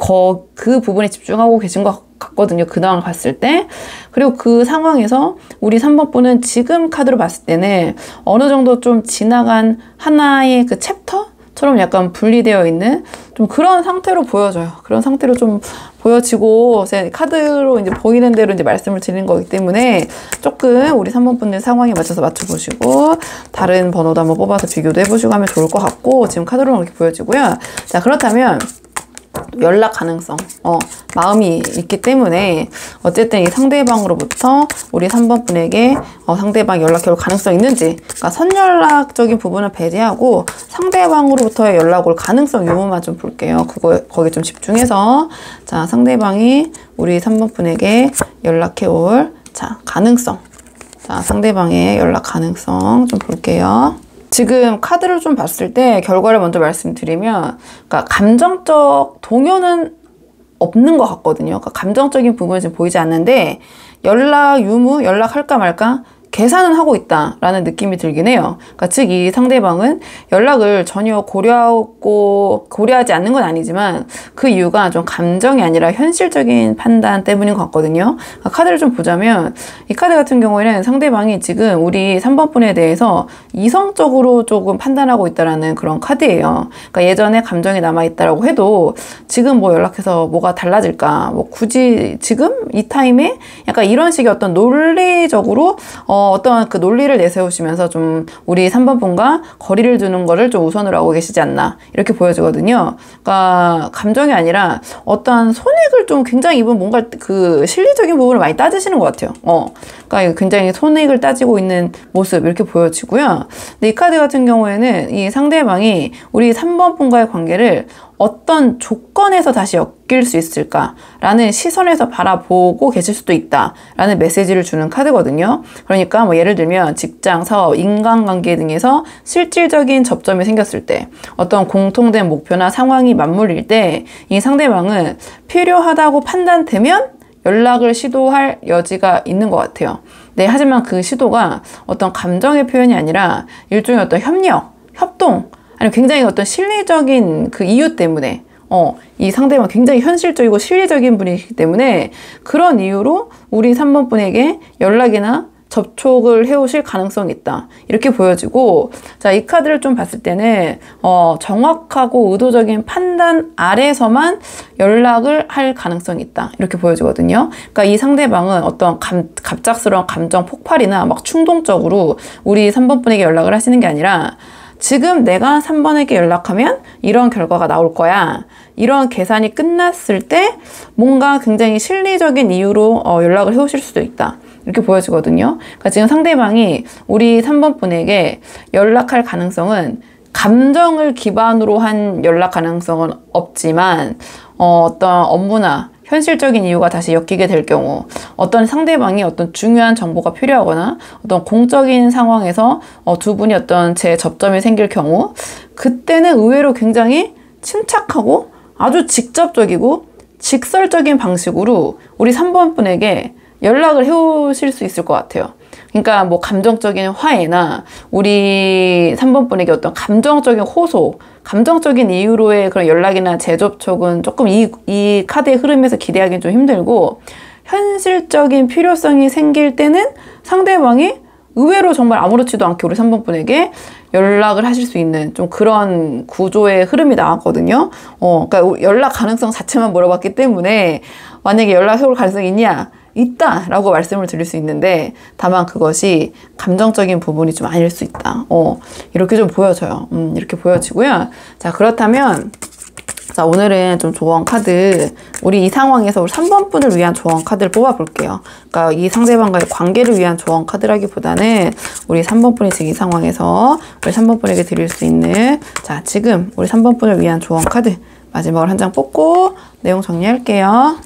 그 부분에 집중하고 계신 것 같거든요. 근황을 봤을 때. 그리고 그 상황에서 우리 3번 분은 지금 카드로 봤을 때는 어느 정도 좀 지나간 하나의 그 챕터처럼 약간 분리되어 있는 좀 그런 상태로 보여져요. 그런 상태로 좀 보여지고 제 카드로 이제 보이는 대로 이제 말씀을 드리는 거기 때문에 조금 우리 3번 분들 상황에 맞춰서 맞춰보시고 다른 번호도 한번 뽑아서 비교도 해보시고 하면 좋을 것 같고 지금 카드로는 이렇게 보여지고요. 자, 그렇다면 연락 가능성, 마음이 있기 때문에 어쨌든 이 상대방으로부터 우리 3번 분에게 상대방 연락해 올 가능성이 있는지, 그러니까 선연락적인 부분을 배제하고 상대방으로부터의 연락 올 가능성 유무만 좀 볼게요. 거기 좀 집중해서 자, 상대방이 우리 3번 분에게 연락해 올 가능성, 자, 상대방의 연락 가능성 좀 볼게요. 지금 카드를 좀 봤을 때 결과를 먼저 말씀드리면, 그러니까 감정적 동요는 없는 것 같거든요. 그러니까 감정적인 부분이 지금 보이지 않는데 연락 유무, 연락할까 말까 계산은 하고 있다라는 느낌이 들긴 해요. 그러니까 즉 이 상대방은 연락을 전혀 고려하지 않는 건 아니지만 그 이유가 좀 감정이 아니라 현실적인 판단 때문인 것 같거든요. 그러니까 카드를 좀 보자면 이 카드 같은 경우에는 상대방이 지금 우리 3번 분에 대해서 이성적으로 조금 판단하고 있다라는 그런 카드예요. 그러니까 예전에 감정이 남아있다라고 해도 지금 뭐 연락해서 뭐가 달라질까? 뭐 굳이 지금 이 타임에 약간 이런 식의 어떤 논리적으로 어떤 그 논리를 내세우시면서 좀 우리 3번 분과 거리를 두는 거를 좀 우선으로 하고 계시지 않나 이렇게 보여지거든요. 그러니까 감정이 아니라 어떠한 손익을 좀 굉장히 이분 뭔가 그 실리적인 부분을 많이 따지시는 것 같아요. 그러니까 굉장히 손익을 따지고 있는 모습 이렇게 보여지고요. 근데 이 카드 같은 경우에는 이 상대방이 우리 3번 분과의 관계를 어떤 조건에서 다시 엮일 수 있을까라는 시선에서 바라보고 계실 수도 있다라는 메시지를 주는 카드거든요. 그러니까 뭐 예를 들면 직장, 사업, 인간관계 등에서 실질적인 접점이 생겼을 때 어떤 공통된 목표나 상황이 맞물릴 때 이 상대방은 필요하다고 판단되면 연락을 시도할 여지가 있는 것 같아요. 네, 하지만 그 시도가 어떤 감정의 표현이 아니라 일종의 어떤 협동, 아니 굉장히 어떤 실리적인 그 이유 때문에 이 상대방 굉장히 현실적이고 실리적인 분이기 때문에 그런 이유로 우리 3번 분에게 연락이나 접촉을 해오실 가능성이 있다. 이렇게 보여지고, 자, 이 카드를 좀 봤을 때는, 정확하고 의도적인 판단 아래서만 연락을 할 가능성이 있다. 이렇게 보여지거든요. 그러니까 이 상대방은 어떤 갑작스러운 감정 폭발이나 막 충동적으로 우리 3번 분에게 연락을 하시는 게 아니라, 지금 내가 3번에게 연락하면 이런 결과가 나올 거야. 이런 계산이 끝났을 때 뭔가 굉장히 실리적인 이유로 연락을 해오실 수도 있다. 이렇게 보여지거든요. 그러니까 지금 상대방이 우리 3번 분에게 연락할 가능성은 감정을 기반으로 한 연락 가능성은 없지만 어떤 업무나 현실적인 이유가 다시 엮이게 될 경우 어떤 상대방이 어떤 중요한 정보가 필요하거나 어떤 공적인 상황에서 두 분이 어떤 재접점이 생길 경우 그때는 의외로 굉장히 침착하고 아주 직접적이고 직설적인 방식으로 우리 3번 분에게 연락을 해오실 수 있을 것 같아요. 그러니까 뭐 감정적인 화해나 우리 3번 분에게 어떤 감정적인 호소, 감정적인 이유로의 그런 연락이나 재접촉은 조금 이 카드의 흐름에서 기대하기는 좀 힘들고 현실적인 필요성이 생길 때는 상대방이 의외로 정말 아무렇지도 않게 우리 3번 분에게 연락을 하실 수 있는 좀 그런 구조의 흐름이 나왔거든요. 그러니까 연락 가능성 자체만 물어봤기 때문에 만약에 연락해올 가능성이 있냐? 있다라고 말씀을 드릴 수 있는데 다만 그것이 감정적인 부분이 좀 아닐 수 있다. 이렇게 좀 보여져요. 이렇게 보여지고요. 자, 그렇다면 자, 오늘은 좀 조언 카드, 우리 이 상황에서 우리 3번 분을 위한 조언 카드를 뽑아볼게요. 그러니까 이 상대방과의 관계를 위한 조언 카드라기보다는 우리 3번 분이 지금 이 상황에서 우리 3번 분에게 드릴 수 있는, 자, 지금 우리 3번 분을 위한 조언 카드 마지막으로 한 장 뽑고 내용 정리할게요.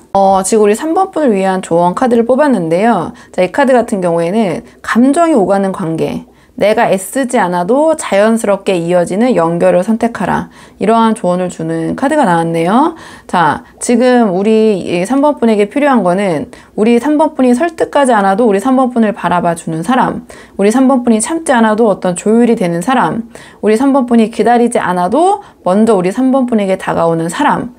지금 우리 3번 분을 위한 조언 카드를 뽑았는데요. 자, 이 카드 같은 경우에는 감정이 오가는 관계, 내가 애쓰지 않아도 자연스럽게 이어지는 연결을 선택하라. 이러한 조언을 주는 카드가 나왔네요. 자, 지금 우리 3번 분에게 필요한 거는 우리 3번 분이 설득하지 않아도 우리 3번 분을 바라봐 주는 사람, 우리 3번 분이 참지 않아도 어떤 조율이 되는 사람, 우리 3번 분이 기다리지 않아도 먼저 우리 3번 분에게 다가오는 사람,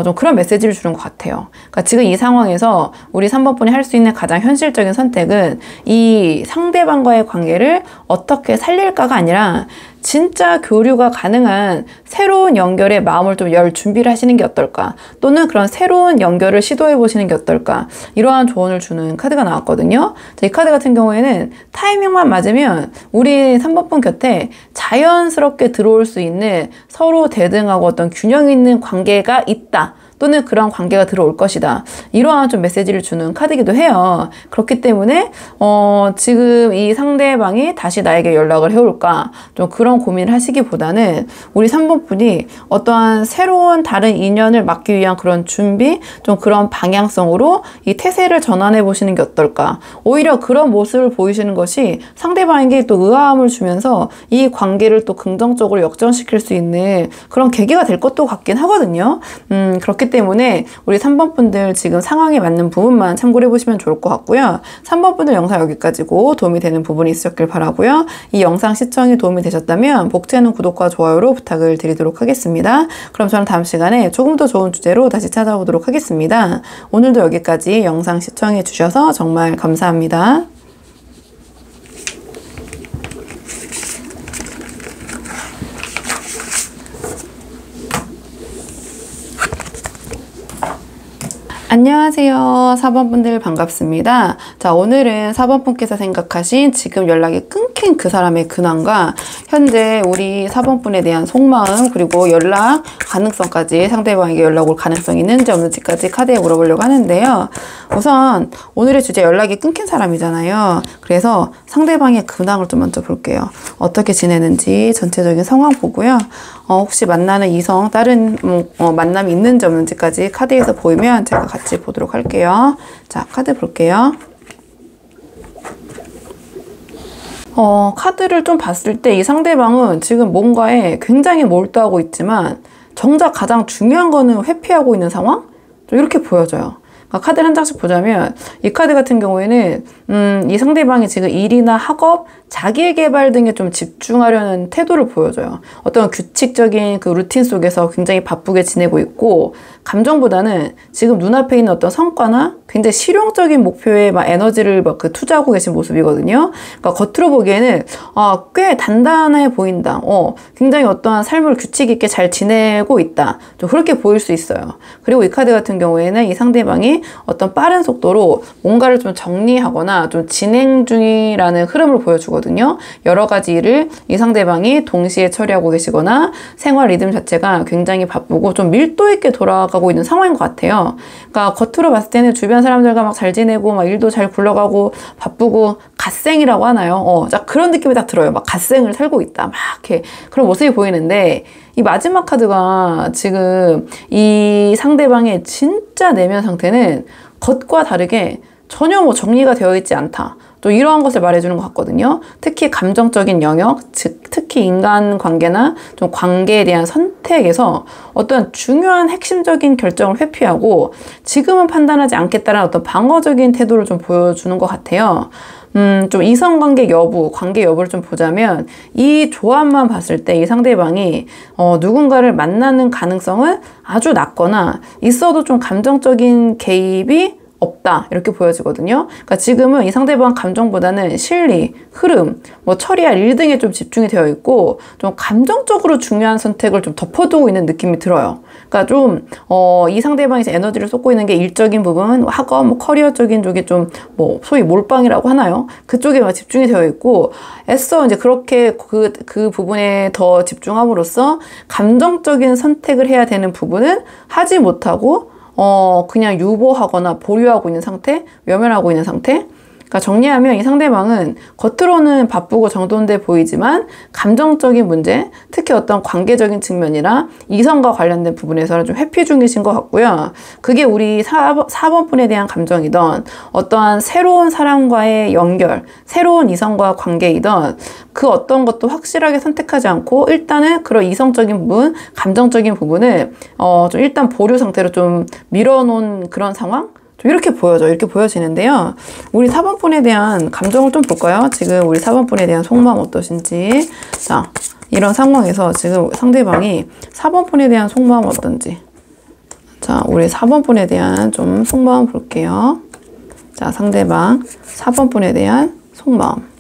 좀 그런 메시지를 주는 것 같아요. 그러니까 지금 이 상황에서 우리 3번 분이 할 수 있는 가장 현실적인 선택은 이 상대방과의 관계를 어떻게 살릴까가 아니라 진짜 교류가 가능한 새로운 연결에 마음을 좀 열 준비를 하시는 게 어떨까? 또는 그런 새로운 연결을 시도해 보시는 게 어떨까? 이러한 조언을 주는 카드가 나왔거든요. 자, 이 카드 같은 경우에는 타이밍만 맞으면 우리 3번 분 곁에 자연스럽게 들어올 수 있는 서로 대등하고 어떤 균형 있는 관계가 있다. 또는 그런 관계가 들어올 것이다. 이러한 좀 메시지를 주는 카드이기도 해요. 그렇기 때문에 지금 이 상대방이 다시 나에게 연락을 해올까? 좀 그런 고민을 하시기보다는 우리 3번 분이 어떠한 새로운 다른 인연을 막기 위한 그런 준비, 좀 그런 방향성으로 이 태세를 전환해 보시는 게 어떨까? 오히려 그런 모습을 보이시는 것이 상대방에게 또 의아함을 주면서 이 관계를 또 긍정적으로 역전시킬 수 있는 그런 계기가 될 것도 같긴 하거든요. 그렇기 때문에 우리 3번 분들 지금 상황에 맞는 부분만 참고를 해보시면 좋을 것 같고요. 3번 분들 영상 여기까지고 도움이 되는 부분이 있으셨길 바라고요. 이 영상 시청이 도움이 되셨다면 복제하는 구독과 좋아요로 부탁을 드리도록 하겠습니다. 그럼 저는 다음 시간에 조금 더 좋은 주제로 다시 찾아오도록 하겠습니다. 오늘도 여기까지 영상 시청해 주셔서 정말 감사합니다. 안녕하세요. 4번 분들 반갑습니다. 자, 오늘은 4번 분께서 생각하신 지금 연락이 끊긴 그 사람의 근황과 현재 우리 4번 분에 대한 속마음, 그리고 연락 가능성까지, 상대방에게 연락 올 가능성이 있는지 없는지까지 카드에 물어보려고 하는데요. 우선 오늘의 주제, 연락이 끊긴 사람이잖아요. 그래서 상대방의 근황을 좀 먼저 볼게요. 어떻게 지내는지 전체적인 상황 보고요. 혹시 만나는 이성, 다른 만남이 있는지 없는지까지 카드에서 보이면 제가 같이 보도록 할게요. 자, 카드 볼게요. 카드를 좀 봤을 때 이 상대방은 지금 뭔가에 굉장히 몰두하고 있지만 정작 가장 중요한 거는 회피하고 있는 상황? 좀 이렇게 보여져요. 카드를 한 장씩 보자면 이 카드 같은 경우에는 이 상대방이 지금 일이나 학업, 자기개발 등에 좀 집중하려는 태도를 보여줘요. 어떤 규칙적인 그 루틴 속에서 굉장히 바쁘게 지내고 있고, 감정보다는 지금 눈앞에 있는 어떤 성과나 굉장히 실용적인 목표에 막 에너지를 막 투자하고 계신 모습이거든요. 그러니까 겉으로 보기에는 꽤 단단해 보인다. 굉장히 어떠한 삶을 규칙 있게 잘 지내고 있다. 좀 그렇게 보일 수 있어요. 그리고 이 카드 같은 경우에는 이 상대방이 어떤 빠른 속도로 뭔가를 좀 정리하거나 좀 진행 중이라는 흐름을 보여주거든요. 여러 가지 일을 이 상대방이 동시에 처리하고 계시거나 생활 리듬 자체가 굉장히 바쁘고 좀 밀도 있게 돌아가고 있는 상황인 것 같아요. 그러니까 겉으로 봤을 때는 주변 사람들과 막 잘 지내고 막 일도 잘 굴러가고 바쁘고 갓생이라고 하나요? 자, 그런 느낌이 딱 들어요. 막 갓생을 살고 있다. 막 이렇게 그런 모습이 보이는데, 이 마지막 카드가 지금 이 상대방의 진짜 내면 상태는 겉과 다르게 전혀 정리가 되어 있지 않다. 또 이러한 것을 말해주는 것 같거든요. 특히 감정적인 영역, 즉 특히 인간관계나 좀 관계에 대한 선택에서 어떤 중요한 핵심적인 결정을 회피하고 지금은 판단하지 않겠다는 어떤 방어적인 태도를 좀 보여주는 것 같아요. 좀 이성관계 여부, 관계 여부를 좀 보자면 이 조합만 봤을 때 이 상대방이 누군가를 만나는 가능성은 아주 낮거나 있어도 좀 감정적인 개입이 없다 이렇게 보여지거든요. 그러니까 지금은 이 상대방 감정보다는 실리, 흐름, 뭐 처리할 일 등에 좀 집중이 되어 있고 좀 감정적으로 중요한 선택을 좀 덮어두고 있는 느낌이 들어요. 그러니까 좀 이 상대방이 에너지를 쏟고 있는 게 일적인 부분, 학업, 뭐 커리어적인 쪽에 좀 뭐 소위 몰빵이라고 하나요? 그쪽에만 집중이 되어 있고 애써 이제 그렇게 그 부분에 더 집중함으로써 감정적인 선택을 해야 되는 부분은 하지 못하고 그냥 유보하거나 보류하고 있는 상태, 외면하고 있는 상태. 그러니까 정리하면 이 상대방은 겉으로는 바쁘고 정돈돼 보이지만 감정적인 문제, 특히 어떤 관계적인 측면이나 이성과 관련된 부분에서는 좀 회피 중이신 것 같고요. 그게 우리 4번 분에 대한 감정이던 어떠한 새로운 사람과의 연결, 새로운 이성과 관계이던 그 어떤 것도 확실하게 선택하지 않고 일단은 그런 이성적인 부분, 감정적인 부분을 좀 일단 보류 상태로 좀 밀어놓은 그런 상황? 이렇게 보여져. 이렇게 보여지는데요. 우리 4번 분에 대한 감정을 좀 볼까요? 지금 우리 4번 분에 대한 속마음 어떠신지. 자, 이런 상황에서 지금 상대방이 4번 분에 대한 속마음 어떤지. 자, 우리 4번 분에 대한 좀 속마음 볼게요. 자, 상대방 4번 분에 대한 속마음.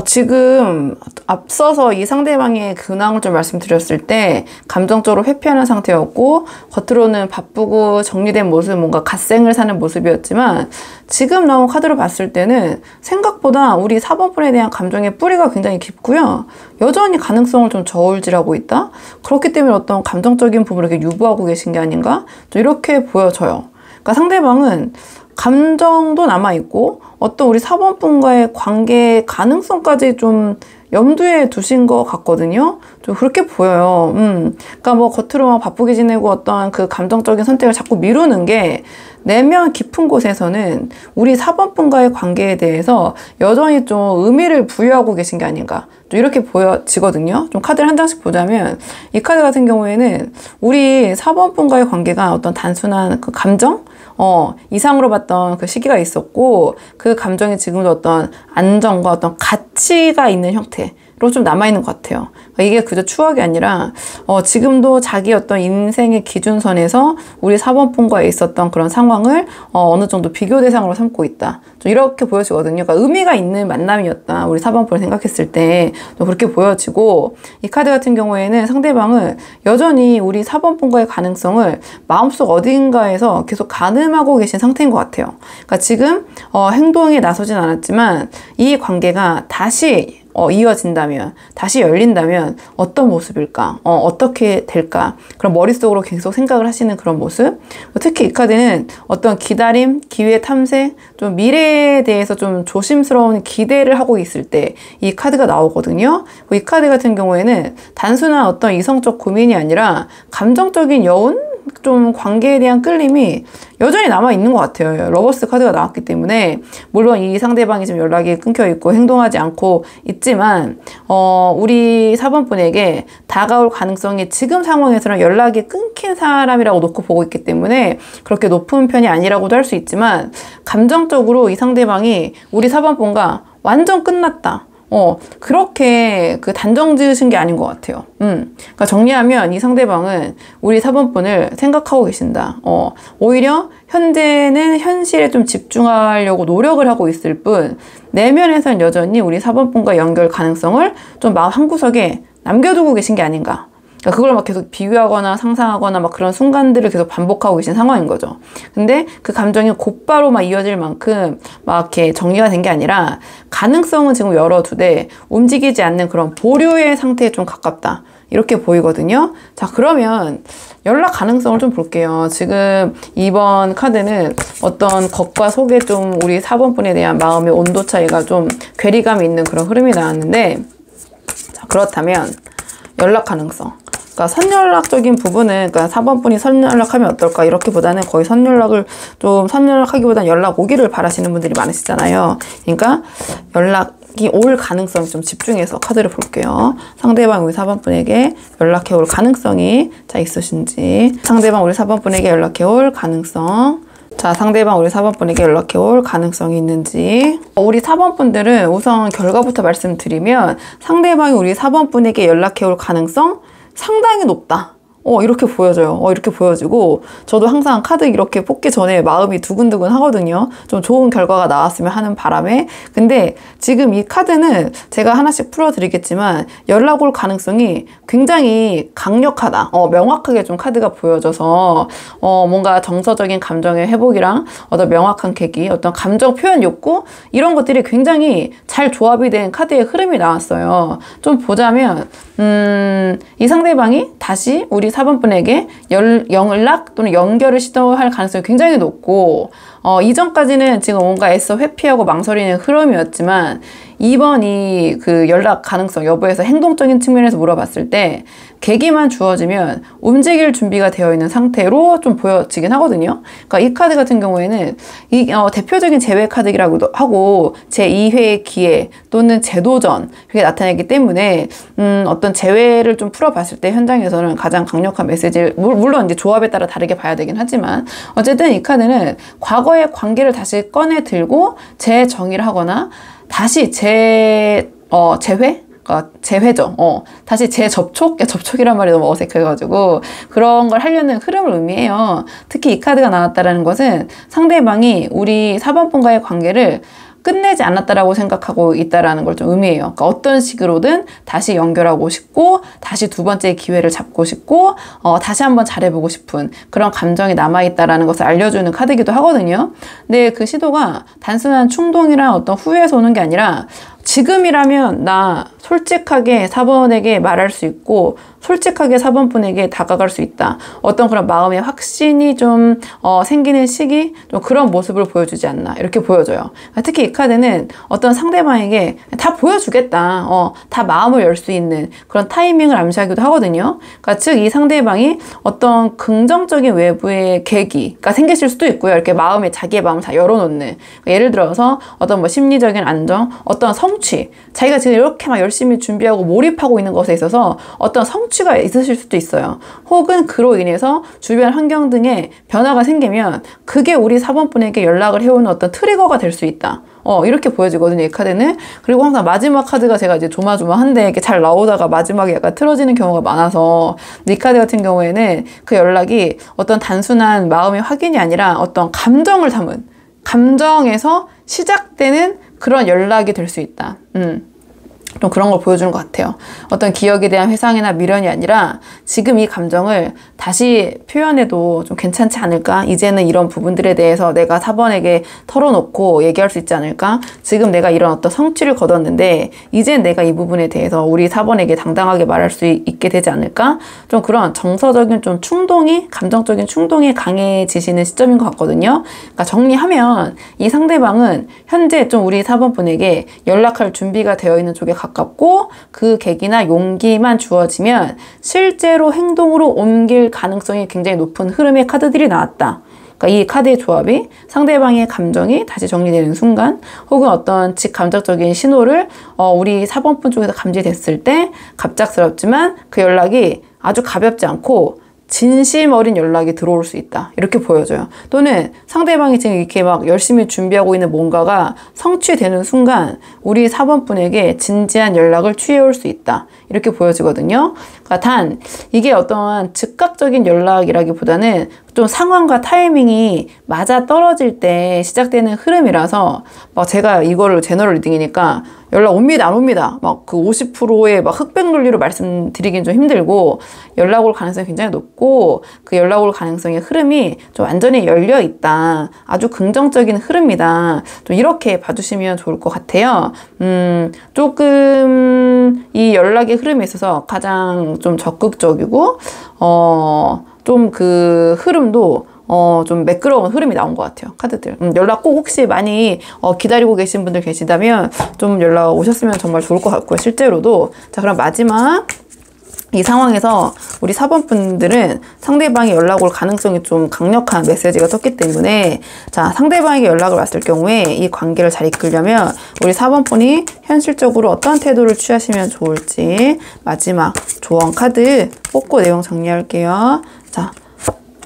지금 앞서서 이 상대방의 근황을 좀 말씀드렸을 때 감정적으로 회피하는 상태였고 겉으로는 바쁘고 정리된 모습, 뭔가 갓생을 사는 모습이었지만 지금 나온 카드로 봤을 때는 생각보다 우리 4번 분에 대한 감정의 뿌리가 굉장히 깊고요. 여전히 가능성을 좀 저울질하고 있다? 그렇기 때문에 어떤 감정적인 부분을 이렇게 유보하고 계신 게 아닌가? 좀 이렇게 보여져요. 그러니까 상대방은 감정도 남아있고 어떤 우리 4번 분과의 관계 가능성까지 좀 염두에 두신 것 같거든요. 좀 그렇게 보여요. 그러니까 뭐 겉으로만 바쁘게 지내고 어떤 그 감정적인 선택을 자꾸 미루는 게 내면 깊은 곳에서는 우리 4번 분과의 관계에 대해서 여전히 좀 의미를 부여하고 계신 게 아닌가. 좀 이렇게 보여지거든요. 좀 카드를 한 장씩 보자면 이 카드 같은 경우에는 우리 4번 분과의 관계가 어떤 단순한 그 감정? 이상으로 봤던 그 시기가 있었고 그 감정이 지금도 어떤 안정과 어떤 가치가 있는 형태로 좀 남아있는 것 같아요. 그러니까 이게 그저 추억이 아니라 지금도 자기 어떤 인생의 기준선에서 우리 4번 분과에 있었던 그런 상황을 어느 정도 비교 대상으로 삼고 있다. 좀 이렇게 보여지거든요. 그러니까 의미가 있는 만남이었다. 우리 4번 분을 생각했을 때 좀 그렇게 보여지고 이 카드 같은 경우에는 상대방은 여전히 우리 4번 분과의 가능성을 마음속 어딘가에서 계속 가늠하고 계신 상태인 것 같아요. 그러니까 지금 행동에 나서진 않았지만 이 관계가 다시 이어진다면, 다시 열린다면 어떤 모습일까? 어떻게 될까? 그럼 머릿속으로 계속 생각을 하시는 그런 모습. 특히 이 카드는 어떤 기다림, 기회 탐색, 좀 미래에 대해서 좀 조심스러운 기대를 하고 있을 때 이 카드가 나오거든요. 이 카드 같은 경우에는 단순한 어떤 이성적 고민이 아니라 감정적인 여운? 좀 관계에 대한 끌림이 여전히 남아있는 것 같아요. 러버스 카드가 나왔기 때문에 물론 이 상대방이 지금 연락이 끊겨있고 행동하지 않고 있지만 우리 4번 분에게 다가올 가능성이 지금 상황에서는 연락이 끊긴 사람이라고 놓고 보고 있기 때문에 그렇게 높은 편이 아니라고도 할 수 있지만 감정적으로 이 상대방이 우리 4번 분과 완전 끝났다. 그렇게 그 단정 지으신 게 아닌 것 같아요. 그러니까 정리하면 이 상대방은 우리 4번 분을 생각하고 계신다. 오히려 현재는 현실에 좀 집중하려고 노력을 하고 있을 뿐, 내면에선 여전히 우리 4번 분과 연결 가능성을 좀 마음 한구석에 남겨두고 계신 게 아닌가. 그러니까 그걸 막 계속 비교하거나 상상하거나 막 그런 순간들을 계속 반복하고 계신 상황인 거죠. 근데 그 감정이 곧바로 막 이어질 만큼 막 이렇게 정리가 된 게 아니라 가능성은 지금 열어두되 움직이지 않는 그런 보류의 상태에 좀 가깝다. 이렇게 보이거든요. 자, 그러면 연락 가능성을 좀 볼게요. 지금 이번 카드는 어떤 겉과 속에 좀 우리 4번 분에 대한 마음의 온도 차이가 좀 괴리감이 있는 그런 흐름이 나왔는데, 자, 그렇다면 연락 가능성. 그러니까 선연락적인 부분은, 그러니까 4번 분이 선연락하면 어떨까 이렇게 보다는 거의 선연락하기보다는 연락 오기를 바라시는 분들이 많으시잖아요. 그러니까 연락이 올 가능성 좀 집중해서 카드를 볼게요. 상대방 우리 4번 분에게 연락해 올 가능성이 자 있으신지, 상대방 우리 4번 분에게 연락해 올 가능성. 자, 상대방 우리 4번 분에게 연락해 올 가능성이 있는지. 우리 4번 분들은 우선 결과부터 말씀드리면 상대방이 우리 4번 분에게 연락해 올 가능성 상당히 높다. 이렇게 보여져요. 이렇게 보여지고, 저도 항상 카드 이렇게 뽑기 전에 마음이 두근두근 하거든요. 좀 좋은 결과가 나왔으면 하는 바람에. 근데 지금 이 카드는 제가 하나씩 풀어드리겠지만, 연락 올 가능성이 굉장히 강력하다. 명확하게 좀 카드가 보여져서, 뭔가 정서적인 감정의 회복이랑 어떤 명확한 계기, 어떤 감정 표현 욕구, 이런 것들이 굉장히 잘 조합이 된 카드의 흐름이 나왔어요. 좀 보자면, 이 상대방이 다시 우리 4번 분에게 연락 또는 연결을 시도할 가능성이 굉장히 높고, 이전까지는 지금 뭔가 애써 회피하고 망설이는 흐름이었지만, 이번 그 연락 가능성 여부에서 행동적인 측면에서 물어봤을 때, 계기만 주어지면 움직일 준비가 되어 있는 상태로 좀 보여지긴 하거든요. 그러니까 이 카드 같은 경우에는 대표적인 재회 카드라고도 하고, 제2회의 기회 또는 재도전, 그게 나타나기 때문에, 어떤 재회를 좀 풀어봤을 때 현장에서는 가장 강력한 메시지를, 물론 이제 조합에 따라 다르게 봐야 되긴 하지만, 어쨌든 이 카드는 과거의 관계를 다시 꺼내 들고 재정의를 하거나, 다시 재회? 재회죠. 다시 재접촉? 접촉이란 말이 너무 어색해가지고 그런 걸 하려는 흐름을 의미해요. 특히 이 카드가 나왔다는 것은 상대방이 우리 4번 분과의 관계를 끝내지 않았다라고 생각하고 있다라는 걸 좀 의미해요. 그러니까 어떤 식으로든 다시 연결하고 싶고, 다시 두 번째 기회를 잡고 싶고, 다시 한번 잘해보고 싶은 그런 감정이 남아있다라는 것을 알려주는 카드이기도 하거든요. 근데 그 시도가 단순한 충동이랑 어떤 후회에서 오는 게 아니라, 지금이라면 나 솔직하게 4번에게 말할 수 있고, 솔직하게 4번 분에게 다가갈 수 있다. 어떤 그런 마음의 확신이 좀 생기는 시기, 좀 그런 모습을 보여주지 않나, 이렇게 보여져요. 특히 이 카드는 어떤 상대방에게 다 보여주겠다, 다 마음을 열 수 있는 그런 타이밍을 암시하기도 하거든요. 그러니까 즉 이 상대방이 어떤 긍정적인 외부의 계기가 생기실 수도 있고요. 이렇게 자기의 마음을 다 열어놓는, 그러니까 예를 들어서 어떤 뭐 심리적인 안정, 어떤 성취, 자기가 지금 이렇게 막 열심히 준비하고 몰입하고 있는 것에 있어서 어떤 성취가 있으실 수도 있어요. 혹은 그로 인해서 주변 환경 등의 변화가 생기면 그게 우리 4번 분에게 연락을 해오는 어떤 트리거가 될 수 있다. 이렇게 보여지거든요, 이 카드는. 그리고 항상 마지막 카드가 제가 이제 조마조마한데 이렇게 잘 나오다가 마지막에 약간 틀어지는 경우가 많아서, 이 카드 같은 경우에는 그 연락이 어떤 단순한 마음의 확인이 아니라 어떤 감정을 담은, 감정에서 시작되는 그런 연락이 될 수 있다. 좀 그런 걸 보여주는 것 같아요. 어떤 기억에 대한 회상이나 미련이 아니라 지금 이 감정을 다시 표현해도 좀 괜찮지 않을까? 이제는 이런 부분들에 대해서 내가 4번에게 털어놓고 얘기할 수 있지 않을까? 지금 내가 이런 어떤 성취를 거뒀는데 이젠 내가 이 부분에 대해서 우리 4번에게 당당하게 말할 수 있게 되지 않을까? 좀 그런 정서적인 좀 감정적인 충동이 강해지시는 시점인 것 같거든요. 그러니까 정리하면 이 상대방은 현재 좀 우리 4번 분에게 연락할 준비가 되어 있는 쪽에 가깝고, 그 계기나 용기만 주어지면 실제로 행동으로 옮길 가능성이 굉장히 높은 흐름의 카드들이 나왔다. 그러니까 이 카드의 조합이 상대방의 감정이 다시 정리되는 순간, 혹은 어떤 직감적적인 신호를 우리 4번 분 쪽에서 감지됐을 때 갑작스럽지만 그 연락이 아주 가볍지 않고 진심 어린 연락이 들어올 수 있다, 이렇게 보여져요. 또는 상대방이 지금 이렇게 막 열심히 준비하고 있는 뭔가가 성취되는 순간 우리 4번 분에게 진지한 연락을 취해올 수 있다, 이렇게 보여지거든요. 그러니까 단 이게 어떠한 즉각적인 연락이라기보다는 좀 상황과 타이밍이 맞아 떨어질 때 시작되는 흐름이라서, 막 제가 이거를 제너럴 리딩이니까 연락 옵니다, 안 옵니다, 막 그 50%의 막 흑백 논리로 말씀드리긴 좀 힘들고, 연락 올 가능성이 굉장히 높고, 그 연락 올 가능성의 흐름이 좀 완전히 열려 있다, 아주 긍정적인 흐름이다, 좀 이렇게 봐주시면 좋을 것 같아요. 조금 이 연락의 흐름에 있어서 가장 좀 적극적이고, 좀 그 흐름도 좀 매끄러운 흐름이 나온 것 같아요, 카드들. 연락 꼭 혹시 많이 기다리고 계신 분들 계시다면 좀 연락 오셨으면 정말 좋을 것 같고요, 실제로도. 자, 그럼 마지막 이 상황에서 우리 4번 분들은 상대방이 연락 올 가능성이 좀 강력한 메시지가 떴기 때문에, 자, 상대방에게 연락을 왔을 경우에 이 관계를 잘 이끌려면 우리 4번 분이 현실적으로 어떤 태도를 취하시면 좋을지 마지막 조언 카드 뽑고 내용 정리할게요. 자,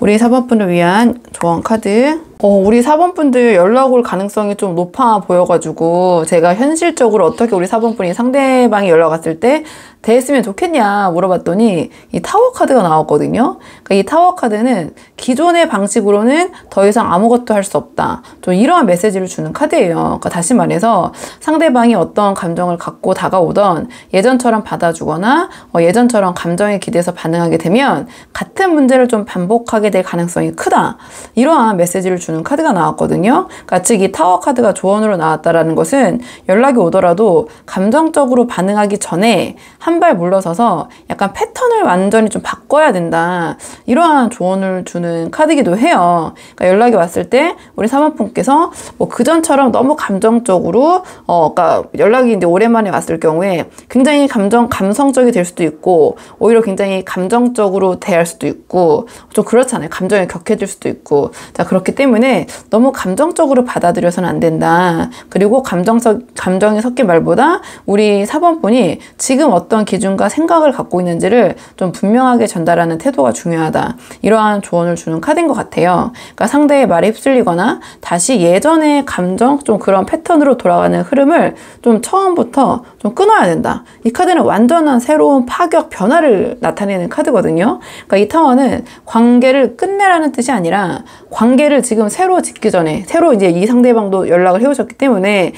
우리 4번 분을 위한 조언 카드. 우리 4번분들 연락 올 가능성이 좀 높아 보여가지고 제가 현실적으로 어떻게 우리 4번분이 상대방이 연락 왔을 때 대했으면 좋겠냐 물어봤더니 이 타워 카드가 나왔거든요. 그러니까 이 타워 카드는 기존의 방식으로는 더 이상 아무것도 할 수 없다. 좀 이러한 메시지를 주는 카드예요. 그러니까 다시 말해서 상대방이 어떤 감정을 갖고 다가오던 예전처럼 받아주거나 예전처럼 감정에 기대서 반응하게 되면 같은 문제를 좀 반복하게 될 가능성이 크다. 이러한 메시지를 주는 카드가 나왔거든요. 그러니까 즉 이 타워 카드가 조언으로 나왔다라는 것은 연락이 오더라도 감정적으로 반응하기 전에 한 발 물러서서 약간 패턴을 완전히 좀 바꿔야 된다. 이러한 조언을 주는 카드이기도 해요. 그러니까 연락이 왔을 때 우리 4번분께서 뭐 그전처럼 너무 감정적으로 그러니까 연락이 이제 오랜만에 왔을 경우에 굉장히 감성적이 될 수도 있고 오히려 굉장히 감정적으로 대할 수도 있고 좀 그렇잖아요. 감정이 격해질 수도 있고 자 그렇기 때문에 너무 감정적으로 받아들여서는 안 된다. 그리고 감정이 섞인 말보다 우리 4번분이 지금 어떤 기준과 생각을 갖고 있는지를 좀 분명하게 전달하는 태도가 중요하다. 이러한 조언을 주는 카드인 것 같아요. 그러니까 상대의 말에 휩쓸리거나 다시 예전의 감정, 좀 그런 패턴으로 돌아가는 흐름을 좀 처음부터 좀 끊어야 된다. 이 카드는 완전한 새로운 파격, 변화를 나타내는 카드거든요. 그러니까 이 타워는 관계를 끝내라는 뜻이 아니라 관계를 지금 새로 짓기 전에 새로 이제 이 상대방도 연락을 해오셨기 때문에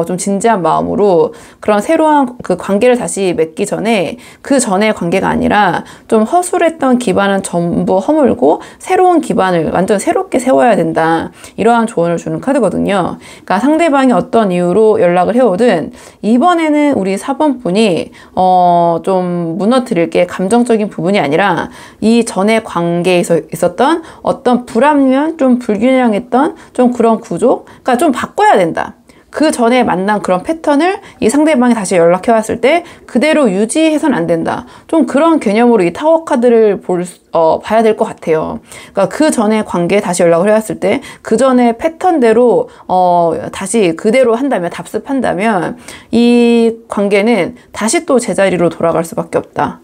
좀 진지한 마음으로 그런 새로운 그 관계를 다시 맺기 전에 그 전의 관계가 아니라 좀 허술했던 기반은 전부 허물고 새로운 기반을 완전 새롭게 세워야 된다. 이러한 조언을 주는 카드거든요. 그러니까 상대방이 어떤 이유로 연락을 해오든 이번에는 우리 4번분이 좀 무너뜨릴 게 감정적인 부분이 아니라 이 전의 관계에서 있었던 어떤 불합리한 좀 불균형했던 좀 그런 구조 그러니까 좀 바꿔야 된다. 그 전에 만난 그런 패턴을 이 상대방이 다시 연락해 왔을 때 그대로 유지해서는 안 된다. 좀 그런 개념으로 이 타워 카드를 봐야 될 것 같아요. 그러니까 그 전에 관계에 다시 연락을 해왔을 때 그 전에 패턴대로 다시 그대로 한다면 답습한다면 이 관계는 다시 또 제자리로 돌아갈 수밖에 없다.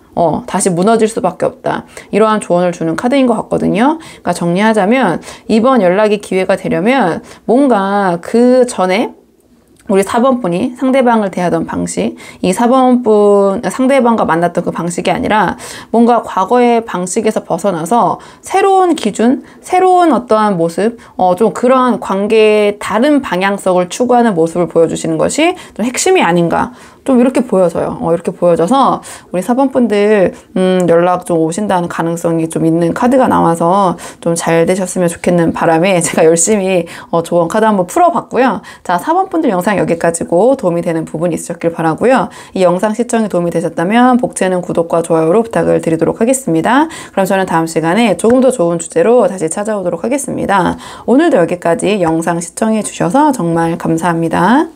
다시 무너질 수밖에 없다. 이러한 조언을 주는 카드인 것 같거든요. 그러니까 정리하자면 이번 연락이 기회가 되려면 뭔가 그 전에 우리 4번분이 상대방을 대하던 방식, 이 4번분 상대방과 만났던 그 방식이 아니라 뭔가 과거의 방식에서 벗어나서 새로운 기준, 새로운 어떠한 모습, 좀 그러한 관계의 다른 방향성을 추구하는 모습을 보여주시는 것이 좀 핵심이 아닌가. 좀 이렇게 보여져요. 이렇게 보여져서 우리 4번분들 연락 좀 오신다는 가능성이 좀 있는 카드가 나와서 좀 잘 되셨으면 좋겠는 바람에 제가 열심히 조언 카드 한번 풀어봤고요. 자, 4번분들 영상 여기까지고 도움이 되는 부분이 있으셨길 바라고요. 이 영상 시청에 도움이 되셨다면 복채는 구독과 좋아요로 부탁을 드리도록 하겠습니다. 그럼 저는 다음 시간에 조금 더 좋은 주제로 다시 찾아오도록 하겠습니다. 오늘도 여기까지 영상 시청해 주셔서 정말 감사합니다.